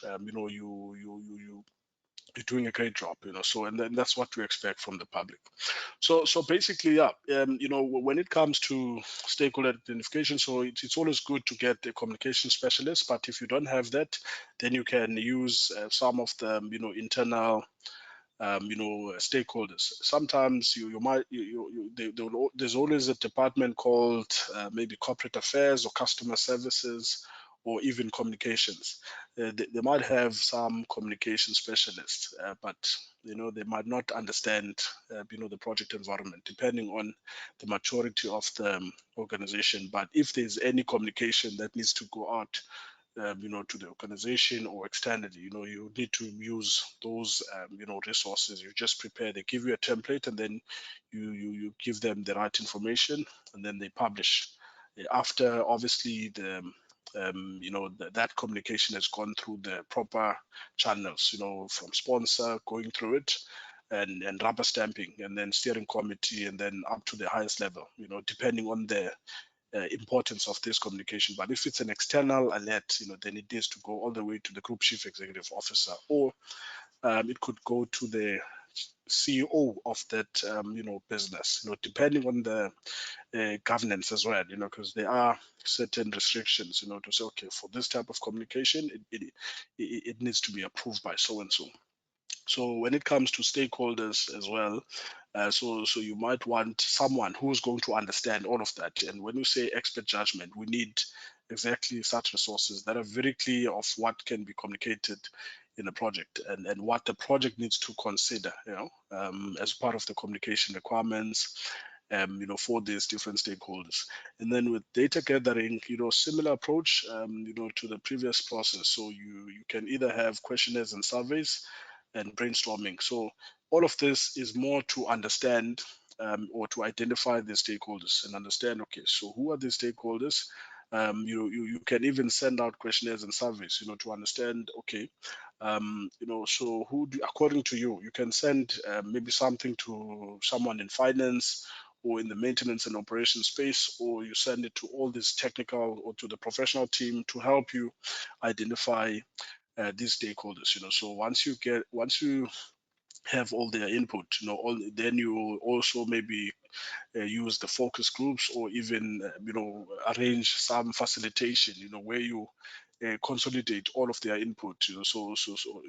you're doing a great job, so, and then that's what we expect from the public. So basically, yeah, when it comes to stakeholder identification, so it's always good to get a communication specialist, but if you don't have that, then you can use some of the internal stakeholders. Sometimes you might there's always a department called maybe corporate affairs or customer services, or even communications. They might have some communication specialists, but they might not understand the project environment, depending on the maturity of the organization. But if there's any communication that needs to go out to the organization or externally, you need to use those, resources. You just prepare, they give you a template, and then you give them the right information, and then they publish. After, obviously, that communication has gone through the proper channels, from sponsor going through it, and rubber stamping, and then steering committee, and then up to the highest level, depending on the importance of this communication. But if it's an external alert, then it needs to go all the way to the group chief executive officer, or it could go to the CEO of that business, depending on the governance as well, because there are certain restrictions, to say, okay, for this type of communication, it needs to be approved by so and so. So when it comes to stakeholders as well, so you might want someone who's going to understand all of that. And when you say expert judgment, we need exactly such resources that are very clear of what can be communicated in a project, and what the project needs to consider, as part of the communication requirements, for these different stakeholders. And then with data gathering, similar approach, to the previous process. So you can either have questionnaires and surveys and brainstorming. So all of this is more to understand, or to identify the stakeholders and understand, okay, so who are the stakeholders? You can even send out questionnaires and surveys, to understand, okay, so according to you, you can send maybe something to someone in finance or in the maintenance and operations space, or you send it to all this technical or to the professional team to help you identify these stakeholders. So once you have all their input, then you also maybe use the focus groups, or even arrange some facilitation, where you consolidate all of their input, so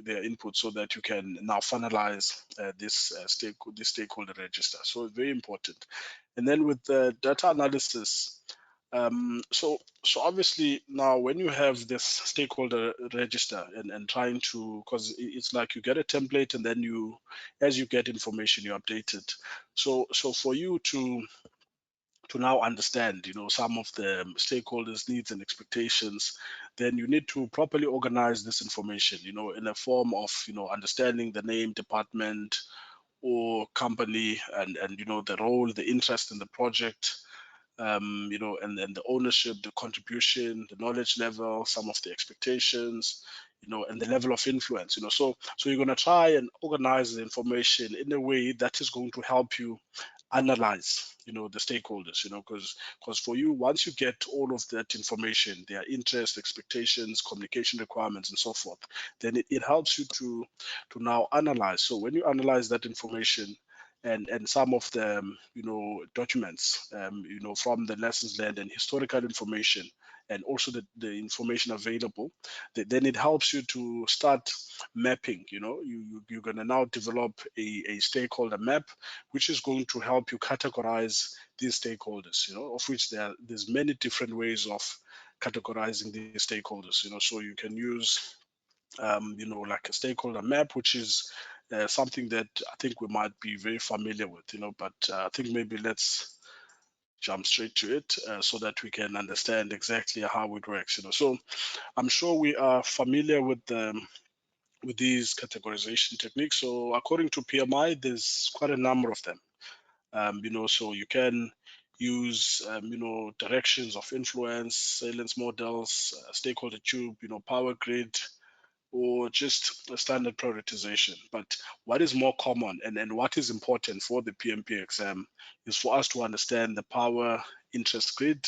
their input, so that you can now finalize this stakeholder register. So very important. And then with the data analysis, so obviously now when you have this stakeholder register and trying to, because it's like you get a template and then as you get information, you update it. So for you to now understand, some of the stakeholders' needs and expectations, then you need to properly organize this information, in a form of, understanding the name, department, or company, and the role, the interest in the project, and then the ownership, the contribution, the knowledge level, some of the expectations, and the level of influence, so you're going to try and organize the information in a way that is going to help you analyze, the stakeholders, because for you, once you get all of that information, their interests, expectations, communication requirements, and so forth, then it helps you to now analyze. So when you analyze that information, and some of the documents, from the lessons learned and historical information, and also the information available, then it helps you to start mapping. You're going to now develop a stakeholder map, which is going to help you categorize these stakeholders, of which there's many different ways of categorizing these stakeholders. So you can use like a stakeholder map, which is something that I think we might be very familiar with, but I think maybe let's jump straight to it, so that we can understand exactly how it works. So I'm sure we are familiar with these categorization techniques. So according to PMI, there's quite a number of them. So you can use, directions of influence, salience models, stakeholder tube, power grid, or just a standard prioritization. But what is more common, and what is important for the PMP exam, is for us to understand the power interest grid,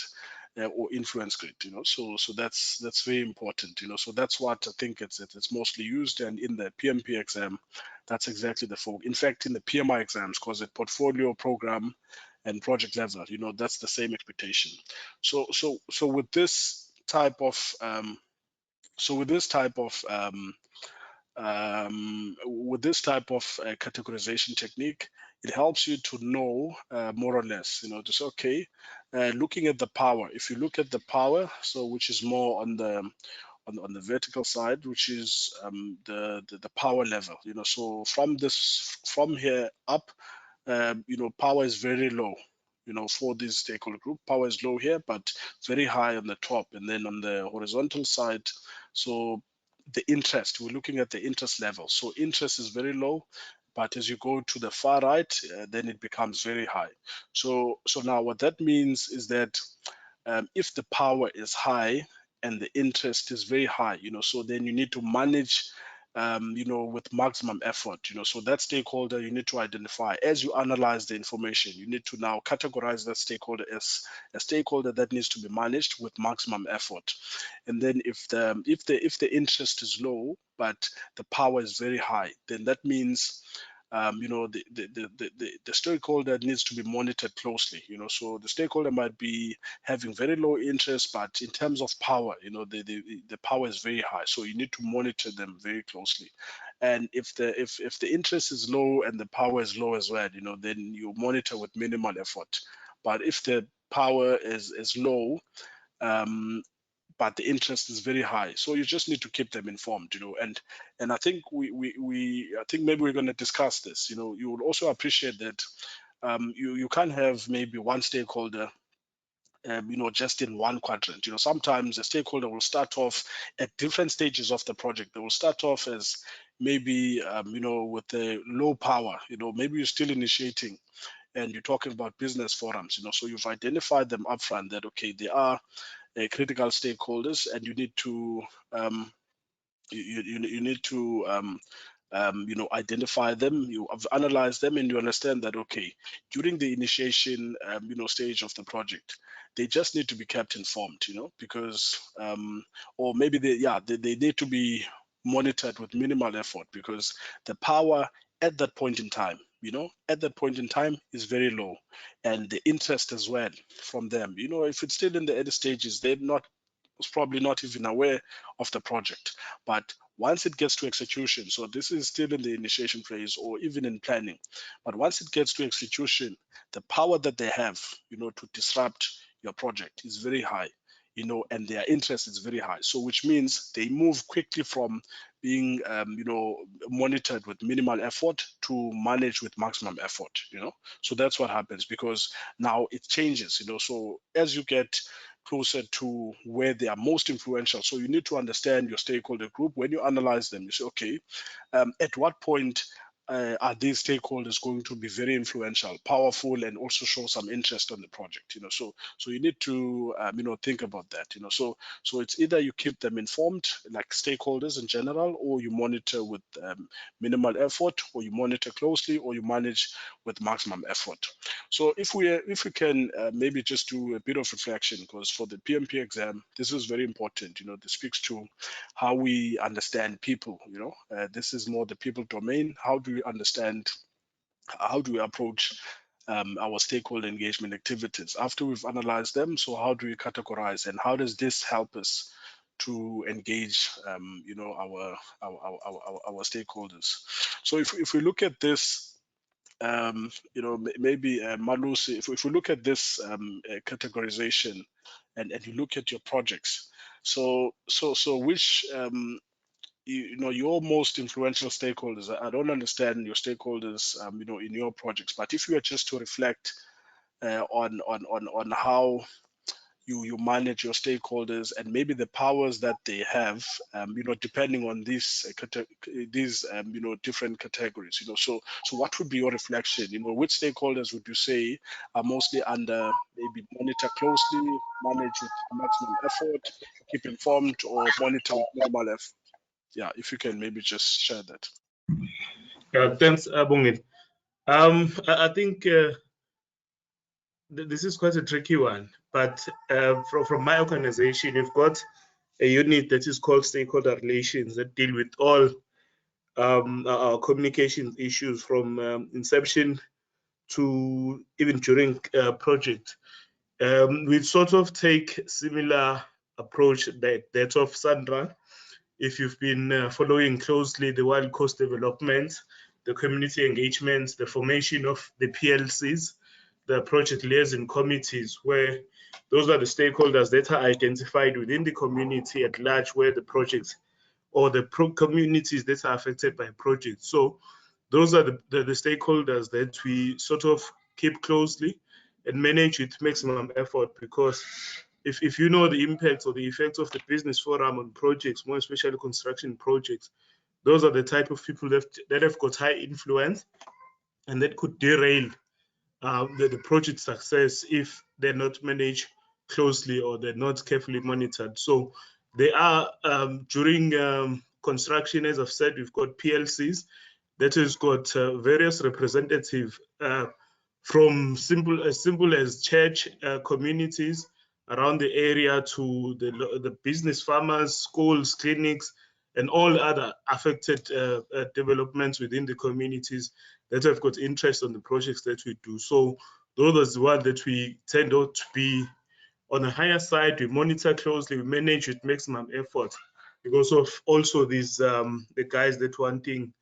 or influence grid. So that's very important. So that's what I think it's mostly used, and in the PMP exam, that's exactly the focus. In fact, in the PMI exams, because at portfolio, program, and project level, that's the same expectation. So with this type of categorization technique, it helps you to know, more or less, to say, okay, looking at the power. If you look at the power, so which is more on the vertical side, which is the power level. So from here up, power is very low. For this stakeholder group, power is low here, but very high on the top, and then on the horizontal side, so the interest, we're looking at the interest level. So interest is very low, but as you go to the far right, then it becomes very high. So now what that means is that, if the power is high and the interest is very high, so then you need to manage, with maximum effort. So that stakeholder you need to identify as you analyze the information. You need to now categorize that stakeholder as a stakeholder that needs to be managed with maximum effort. And then if the interest is low but the power is very high, then that means, the stakeholder needs to be monitored closely. So the stakeholder might be having very low interest, but in terms of power, the power is very high. So you need to monitor them very closely. And if the interest is low and the power is low as well, then you monitor with minimal effort. But if the power is low, but the interest is very high, so you just need to keep them informed. And I think I think maybe we're going to discuss this. You will also appreciate that, you can't have maybe one stakeholder, just in one quadrant. Sometimes a stakeholder will start off at different stages of the project. They will start off as maybe, with a low power. Maybe you're still initiating, and you're talking about business forums. So you've identified them upfront that, okay, they are critical stakeholders, and you need to you need to identify them. You have analyzed them, and you understand that okay, during the initiation stage of the project, they just need to be kept informed, because or maybe they need to be monitored with minimal effort, because the power at that point in time, is very low, and the interest as well from them, if it's still in the early stages, they're not was probably not even aware of the project. But once it gets to execution, so this is still in the initiation phase or even in planning, but once it gets to execution, the power that they have, to disrupt your project is very high, and their interest is very high. So which means they move quickly from being, monitored with minimal effort to manage with maximum effort, So that's what happens, because now it changes, So as you get closer to where they are most influential. So you need to understand your stakeholder group. When you analyze them, you say, okay, at what point are these stakeholders going to be very influential, powerful, and also show some interest on the project? So you need to think about that. So it's either you keep them informed, like stakeholders in general, or you monitor with minimal effort, or you monitor closely, or you manage with maximum effort. So if we can maybe just do a bit of reflection, because for the PMP exam, this is very important. This speaks to how we understand people. This is more the people domain. How do we understand? How do we approach our stakeholder engagement activities after we've analyzed them? So how do we categorize, and how does this help us to engage, our stakeholders? So if we look at this. Maybe Malusi, if we look at this categorization, and you look at your projects, so which your most influential stakeholders. I don't understand your stakeholders, in your projects, but if you are just to reflect on how you manage your stakeholders, and maybe the powers that they have, depending on these different categories. So what would be your reflection? Which stakeholders would you say are mostly under maybe monitor closely, manage with maximum effort, keep informed, or monitor with minimal effort? Yeah, if you can maybe just share that. Yeah, thanks, Bongit. I think this is quite a tricky one, but from my organization, we've got a unit that is called Stakeholder Relations that deal with all our communication issues from inception to even during project. We sort of take similar approach that of Sandra. If you've been following closely the Wild Coast development, the community engagement, the formation of the PLCs, the project liaison committees, where those are the stakeholders that are identified within the community at large, where the projects or the communities that are affected by projects. So those are the stakeholders that we sort of keep closely and manage with maximum effort, because if you know the impact or the effects of the business forum on projects, more especially construction projects, those are the type of people that have got high influence and that could derail the project success if they're not managed closely or they're not carefully monitored. So they are during construction, as I've said, we've got PLCs that has got various representatives from as simple as church communities around the area to the business farmers, schools, clinics, and all other affected developments within the communities that have got interest on the projects that we do. So those are the ones that we tend to be on the higher side. We monitor closely, we manage with maximum effort because of also these the guys that wanting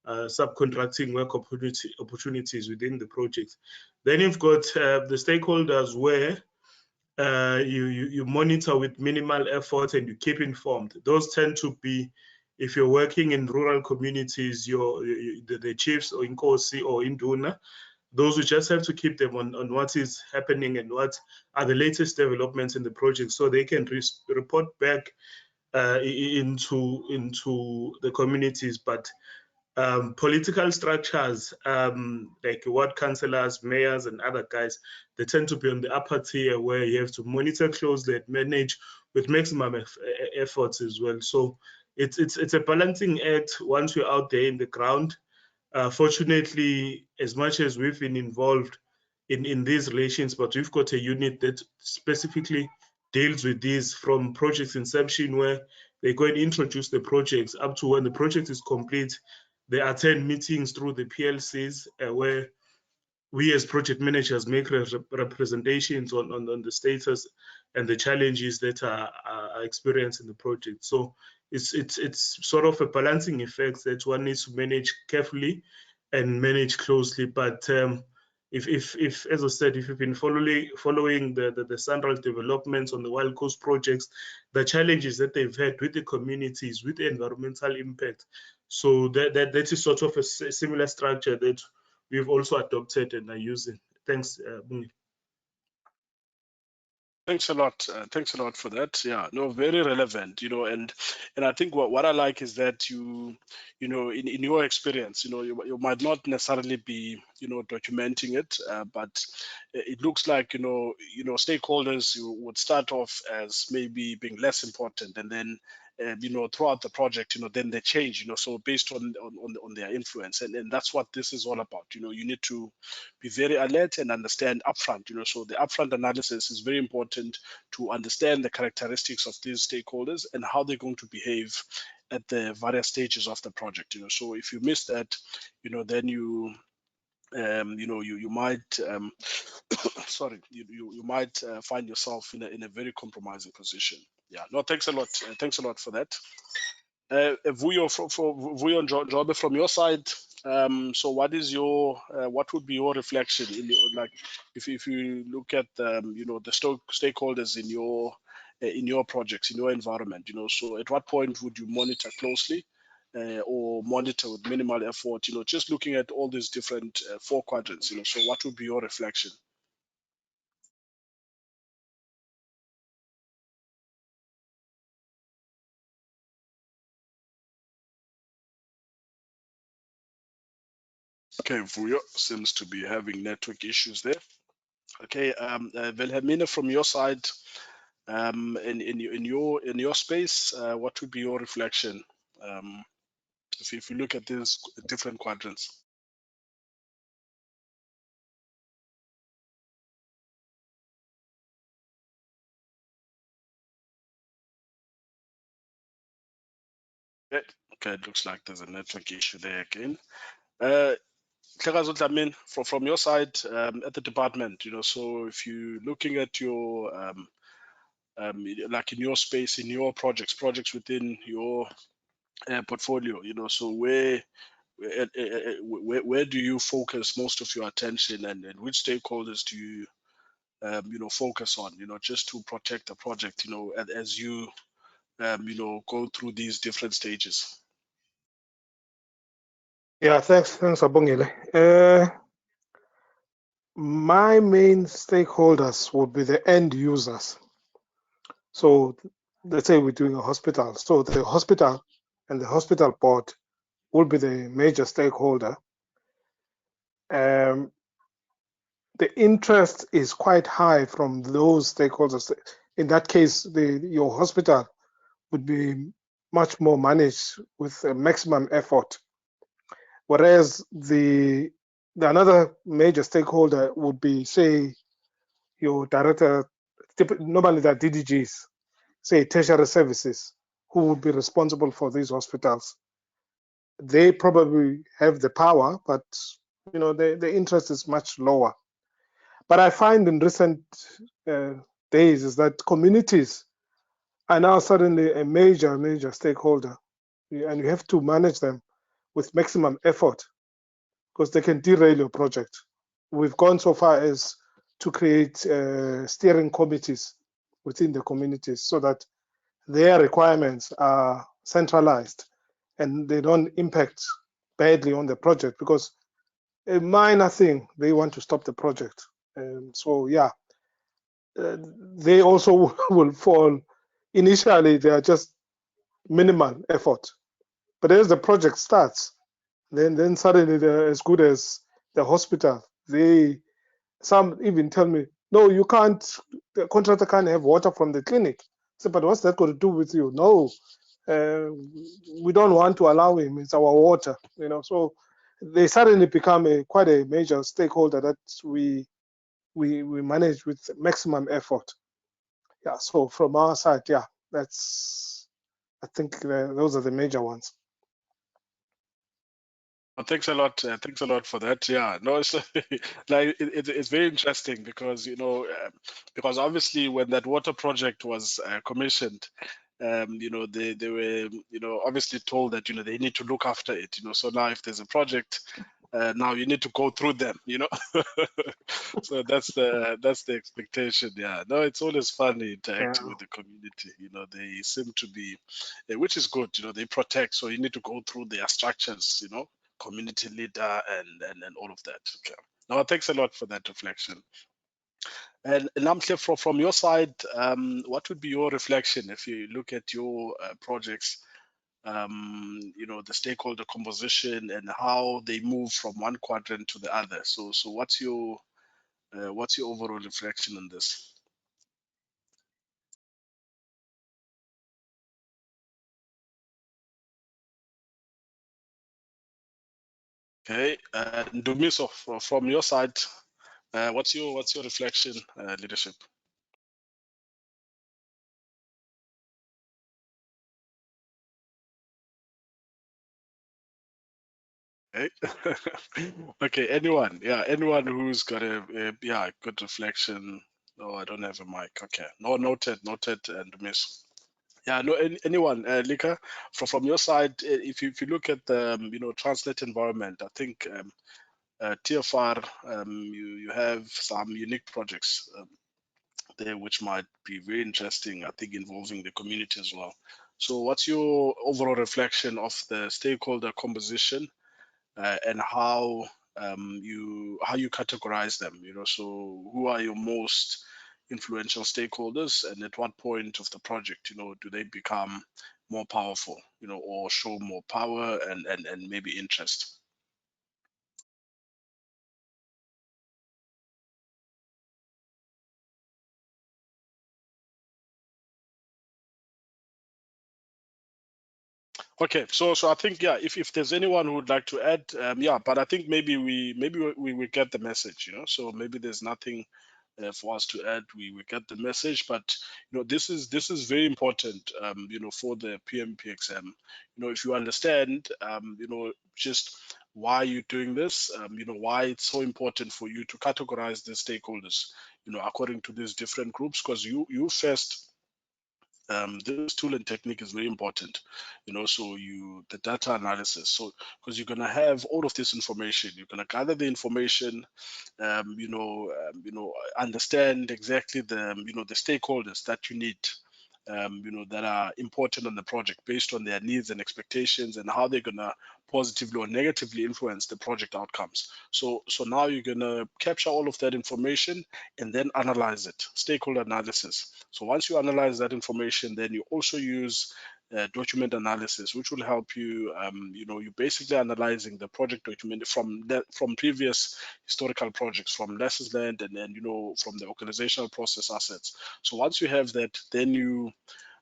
subcontracting work opportunities within the project. Then you've got the stakeholders where you monitor with minimal effort and you keep informed. Those tend to be, if you're working in rural communities, the chiefs or Inkosi or Induna, those who just have to keep them on what is happening and what are the latest developments in the project, so they can report back into the communities. But Political structures, like ward councillors, mayors, and other guys, they tend to be on the upper tier where you have to monitor closely and manage with maximum efforts as well. So it's a balancing act once you're out there in the ground. Fortunately, as much as we've been involved in these relations, but we've got a unit that specifically deals with these from project inception, where they go and introduce the projects up to when the project is complete. They attend meetings through the PLCs where we as project managers make representations on the status and the challenges that are experienced in the project. So it's sort of a balancing effect that one needs to manage carefully and manage closely. But if as I said, if you've been following the SANRAL developments on the Wild Coast projects, the challenges that they've had with the communities, with the environmental impact, so that is sort of a similar structure that we've also adopted and are using. Thanks, Bungi. Thanks a lot. Thanks a lot for that. Yeah, no, very relevant, and I think what I like is that in your experience, you might not necessarily be, documenting it, but it looks like, stakeholders you would start off as maybe being less important, and then throughout the project, then they change, so based on their influence, and that's what this is all about. You need to be very alert and understand upfront. So the upfront analysis is very important to understand the characteristics of these stakeholders and how they're going to behave at the various stages of the project. So if you miss that, then you might sorry, you might find yourself in a very compromising position. Yeah, no, thanks a lot. Thanks a lot for that. Vuyo, Vuyo and Jobe, from your side, so what would be your reflection in like if you look at the stakeholders in your projects, in your environment, so at what point would you monitor closely or monitor with minimal effort, just looking at all these different 4 quadrants, so what would be your reflection? Okay, Vuyo seems to be having network issues there. Okay, Wilhelmina, from your side, in your space, what would be your reflection if you look at these different quadrants? Okay, it looks like there's a network issue there again. From your side at the department, so if you're looking at your like in your space, in your projects within your portfolio, so where do you focus most of your attention, and which stakeholders do you focus on, just to protect the project, as you go through these different stages? Yeah, thanks, Abongile. My main stakeholders would be the end users. So let's say we're doing a hospital. So the hospital and the hospital board will be the major stakeholder. The interest is quite high from those stakeholders. In that case, your hospital would be much more managed with a maximum effort. Whereas the another major stakeholder would be, say, your director, normally they're DDGs, say tertiary services, who would be responsible for these hospitals. They probably have the power, but the interest is much lower. But I find in recent days is that communities are now suddenly a major stakeholder, and you have to manage them with maximum effort because they can derail your project. We've gone so far as to create steering committees within the communities so that their requirements are centralized and they don't impact badly on the project, because a minor thing, they want to stop the project. So yeah, they also will fall. Initially, they are just minimal effort. But as the project starts, then suddenly they're as good as the hospital. Some even tell me, no, you can't, the contractor can't have water from the clinic. I said, but what's that got to do with you? No, we don't want to allow him. It's our water, you know. So they suddenly become quite a major stakeholder that we manage with maximum effort. Yeah. So from our side, yeah, I think those are the major ones. Well, thanks a lot. Thanks a lot for that. Yeah, no, it's like it's very interesting because because obviously when that water project was commissioned, they were obviously told that they need to look after it. So now if there's a project, now you need to go through them. So that's the expectation. Yeah, no, it's always fun interacting with the community. They seem to be, which is good. They protect, so you need to go through their structures. Community leader and all of that. Okay. No, thanks a lot for that reflection. And Namhle, from your side, what would be your reflection if you look at your projects, the stakeholder composition and how they move from one quadrant to the other? So what's your overall reflection on this? Okay, Ndumiso, from your side, what's your reflection, leadership? Okay. Okay, anyone? Yeah, anyone who's got a good reflection. No, I don't have a mic. Okay. No, noted, and miss. Yeah, no, anyone, Lika, from your side, if you look at the Transnet environment, I think TFR, you have some unique projects there which might be very interesting, I think, involving the community as well. So what's your overall reflection of the stakeholder composition and how you categorize them? So who are your most influential stakeholders, and at what point of the project do they become more powerful, or show more power and maybe interest? Okay, so I think, yeah, if there's anyone who would like to add, yeah, but I think maybe we get the message, so maybe there's nothing for us to add. We get the message, but this is very important, for the PMP exam. If you understand, just why you're doing this, why it's so important for you to categorize the stakeholders, according to these different groups, because you first, this tool and technique is very important, so the data analysis. So because you're going to have all of this information, you're going to gather the information, understand exactly the stakeholders that you need, that are important on the project based on their needs and expectations and how they're going to positively or negatively influence the project outcomes. So now you're going to capture all of that information and then analyze it, stakeholder analysis. So once you analyze that information, then you also use document analysis, which will help you. You're basically analyzing the project document from previous historical projects, from lessons learned, and then from the organizational process assets. So once you have that, then you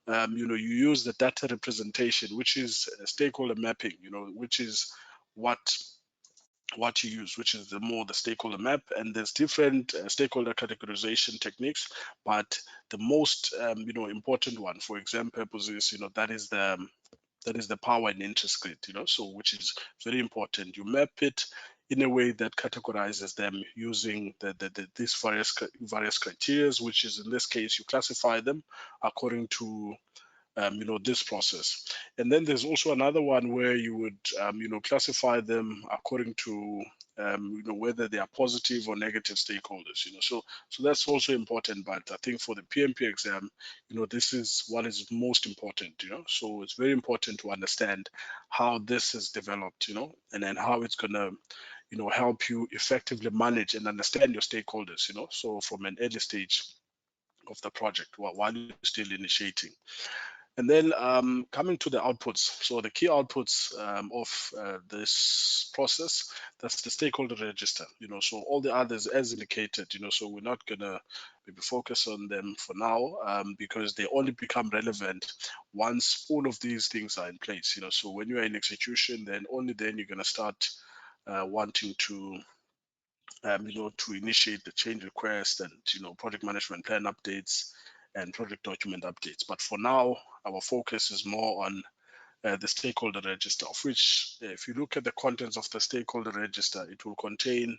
use the data representation, which is stakeholder mapping. Which is what you use, which is the stakeholder map, and there's different stakeholder categorization techniques, but the most important one for exam purposes, that is the power and interest grid, so which is very important. You map it in a way that categorizes them using these various criteria, which is in this case you classify them according to this process. And then there's also another one where you would classify them according to whether they are positive or negative stakeholders. So that's also important. But I think for the PMP exam, this is what is most important. So it's very important to understand how this is developed. And then how it's gonna help you effectively manage and understand your stakeholders. So from an early stage of the project while you're still initiating. And then coming to the outputs. So the key outputs of this process, that's the stakeholder register, so all the others as indicated, so we're not gonna maybe focus on them for now because they only become relevant once all of these things are in place, so when you are in execution, then only then you're gonna start wanting to to initiate the change request and, project management plan updates and project document updates. But for now, our focus is more on the stakeholder register, of which, if you look at the contents of the stakeholder register, it will contain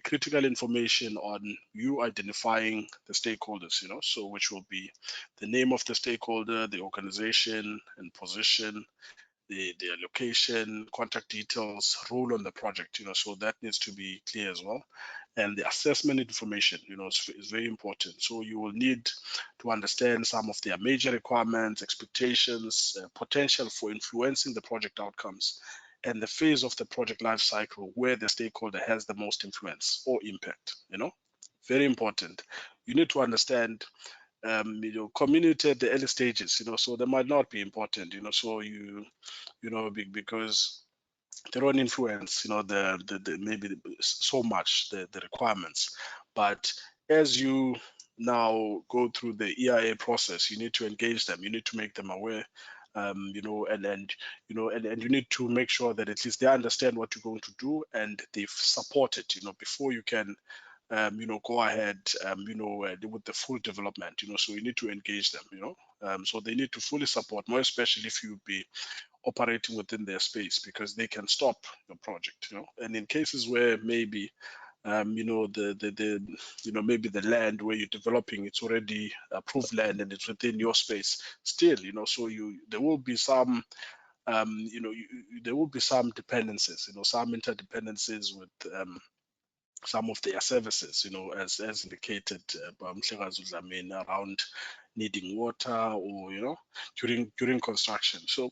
critical information on you identifying the stakeholders, so which will be the name of the stakeholder, the organization and position, their location, contact details, role on the project, so that needs to be clear as well. And the assessment information, is very important. So you will need to understand some of their major requirements, expectations, potential for influencing the project outcomes, and the phase of the project life cycle where the stakeholder has the most influence or impact, very important. You need to understand community at the early stages, so they might not be important, so because they don't influence, the maybe so much the requirements. But as you now go through the EIA process, you need to engage them, you need to make them aware, and you need to make sure that at least they understand what you're going to do and they support it, before you can go ahead, with the full development, so you need to engage them, so they need to fully support, more especially if you be operating within their space, because they can stop your project, and in cases where maybe maybe the land where you're developing, it's already approved land and it's within your space still, so there will be some there will be some dependencies, some interdependencies with some of their services, as indicated by Mhlekazi Dlamini around needing water or, during construction. So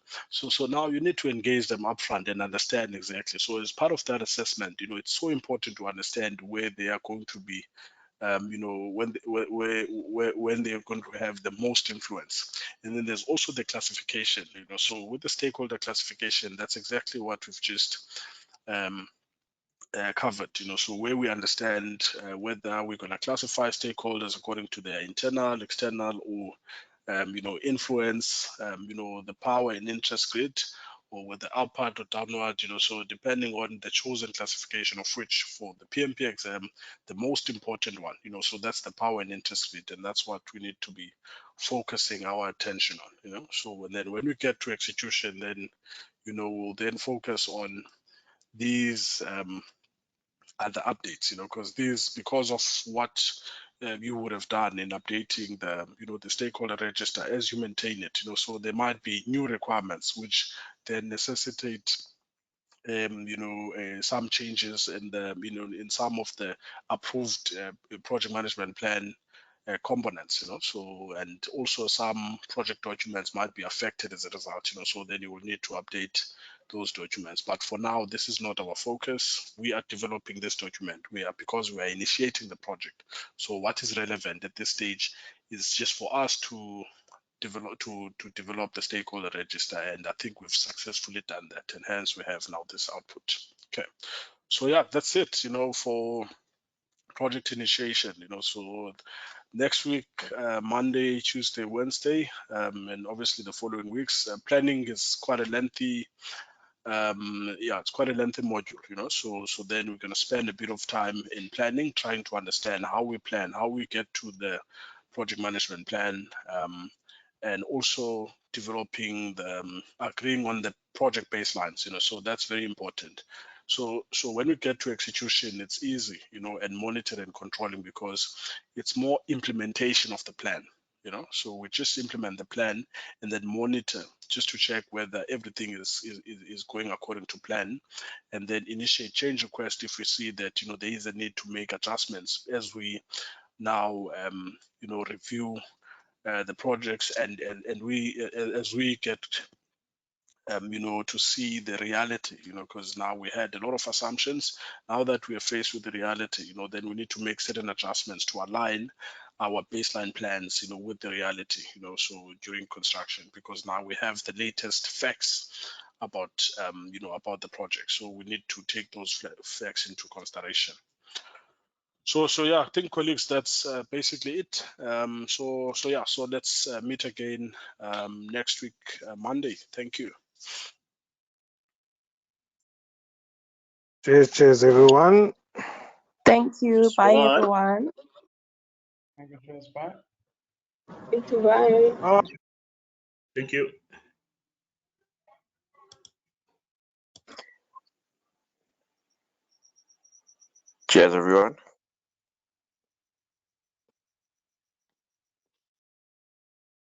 now you need to engage them upfront and understand exactly. So as part of that assessment, it's so important to understand where they are going to be, when they're going to have the most influence. And then there's also the classification, so with the stakeholder classification, that's exactly what we've just covered, so where we understand whether we're going to classify stakeholders according to their internal, external, or influence, the power and interest grid, or whether upward or downward, so depending on the chosen classification, of which for the PMP exam, the most important one, so that's the power and interest grid, and that's what we need to be focusing our attention on, so then when we get to execution, then, we'll then focus on these other updates, because of what you would have done in updating the, the stakeholder register as you maintain it, so there might be new requirements which then necessitate some changes in the, in some of the approved project management plan components, so, and also some project documents might be affected as a result, so then you will need to update those documents. But for now, this is not our focus. We are developing this document. Because we are initiating the project. So what is relevant at this stage is just for us to develop the stakeholder register, and I think we've successfully done that, and hence we have now this output. Okay, so yeah, that's it, for project initiation, so next week, Monday, Tuesday, Wednesday, and obviously the following weeks. Planning is quite a lengthy, it's quite a lengthy module, so then we're going to spend a bit of time in planning, trying to understand how we plan, how we get to the project management plan, and also developing agreeing on the project baselines, so that's very important. So when we get to execution, it's easy, and monitor and controlling, because it's more implementation of the plan, so we just implement the plan and then monitor just to check whether everything is going according to plan, and then initiate change request if we see that, there is a need to make adjustments as we now, review the projects and we, as we get to see the reality, because now we had a lot of assumptions. Now that we are faced with the reality, then we need to make certain adjustments to align our baseline plans, with the reality, so during construction, because now we have the latest facts about, about the project. So we need to take those facts into consideration. So yeah, I think, colleagues, that's basically it. So let's meet again next week, Monday. Thank you. Cheers, everyone. Thank you. Bye, Bye. everyone. Thank you, cheers, bye. Thank you. Bye. Thank you. Cheers, everyone.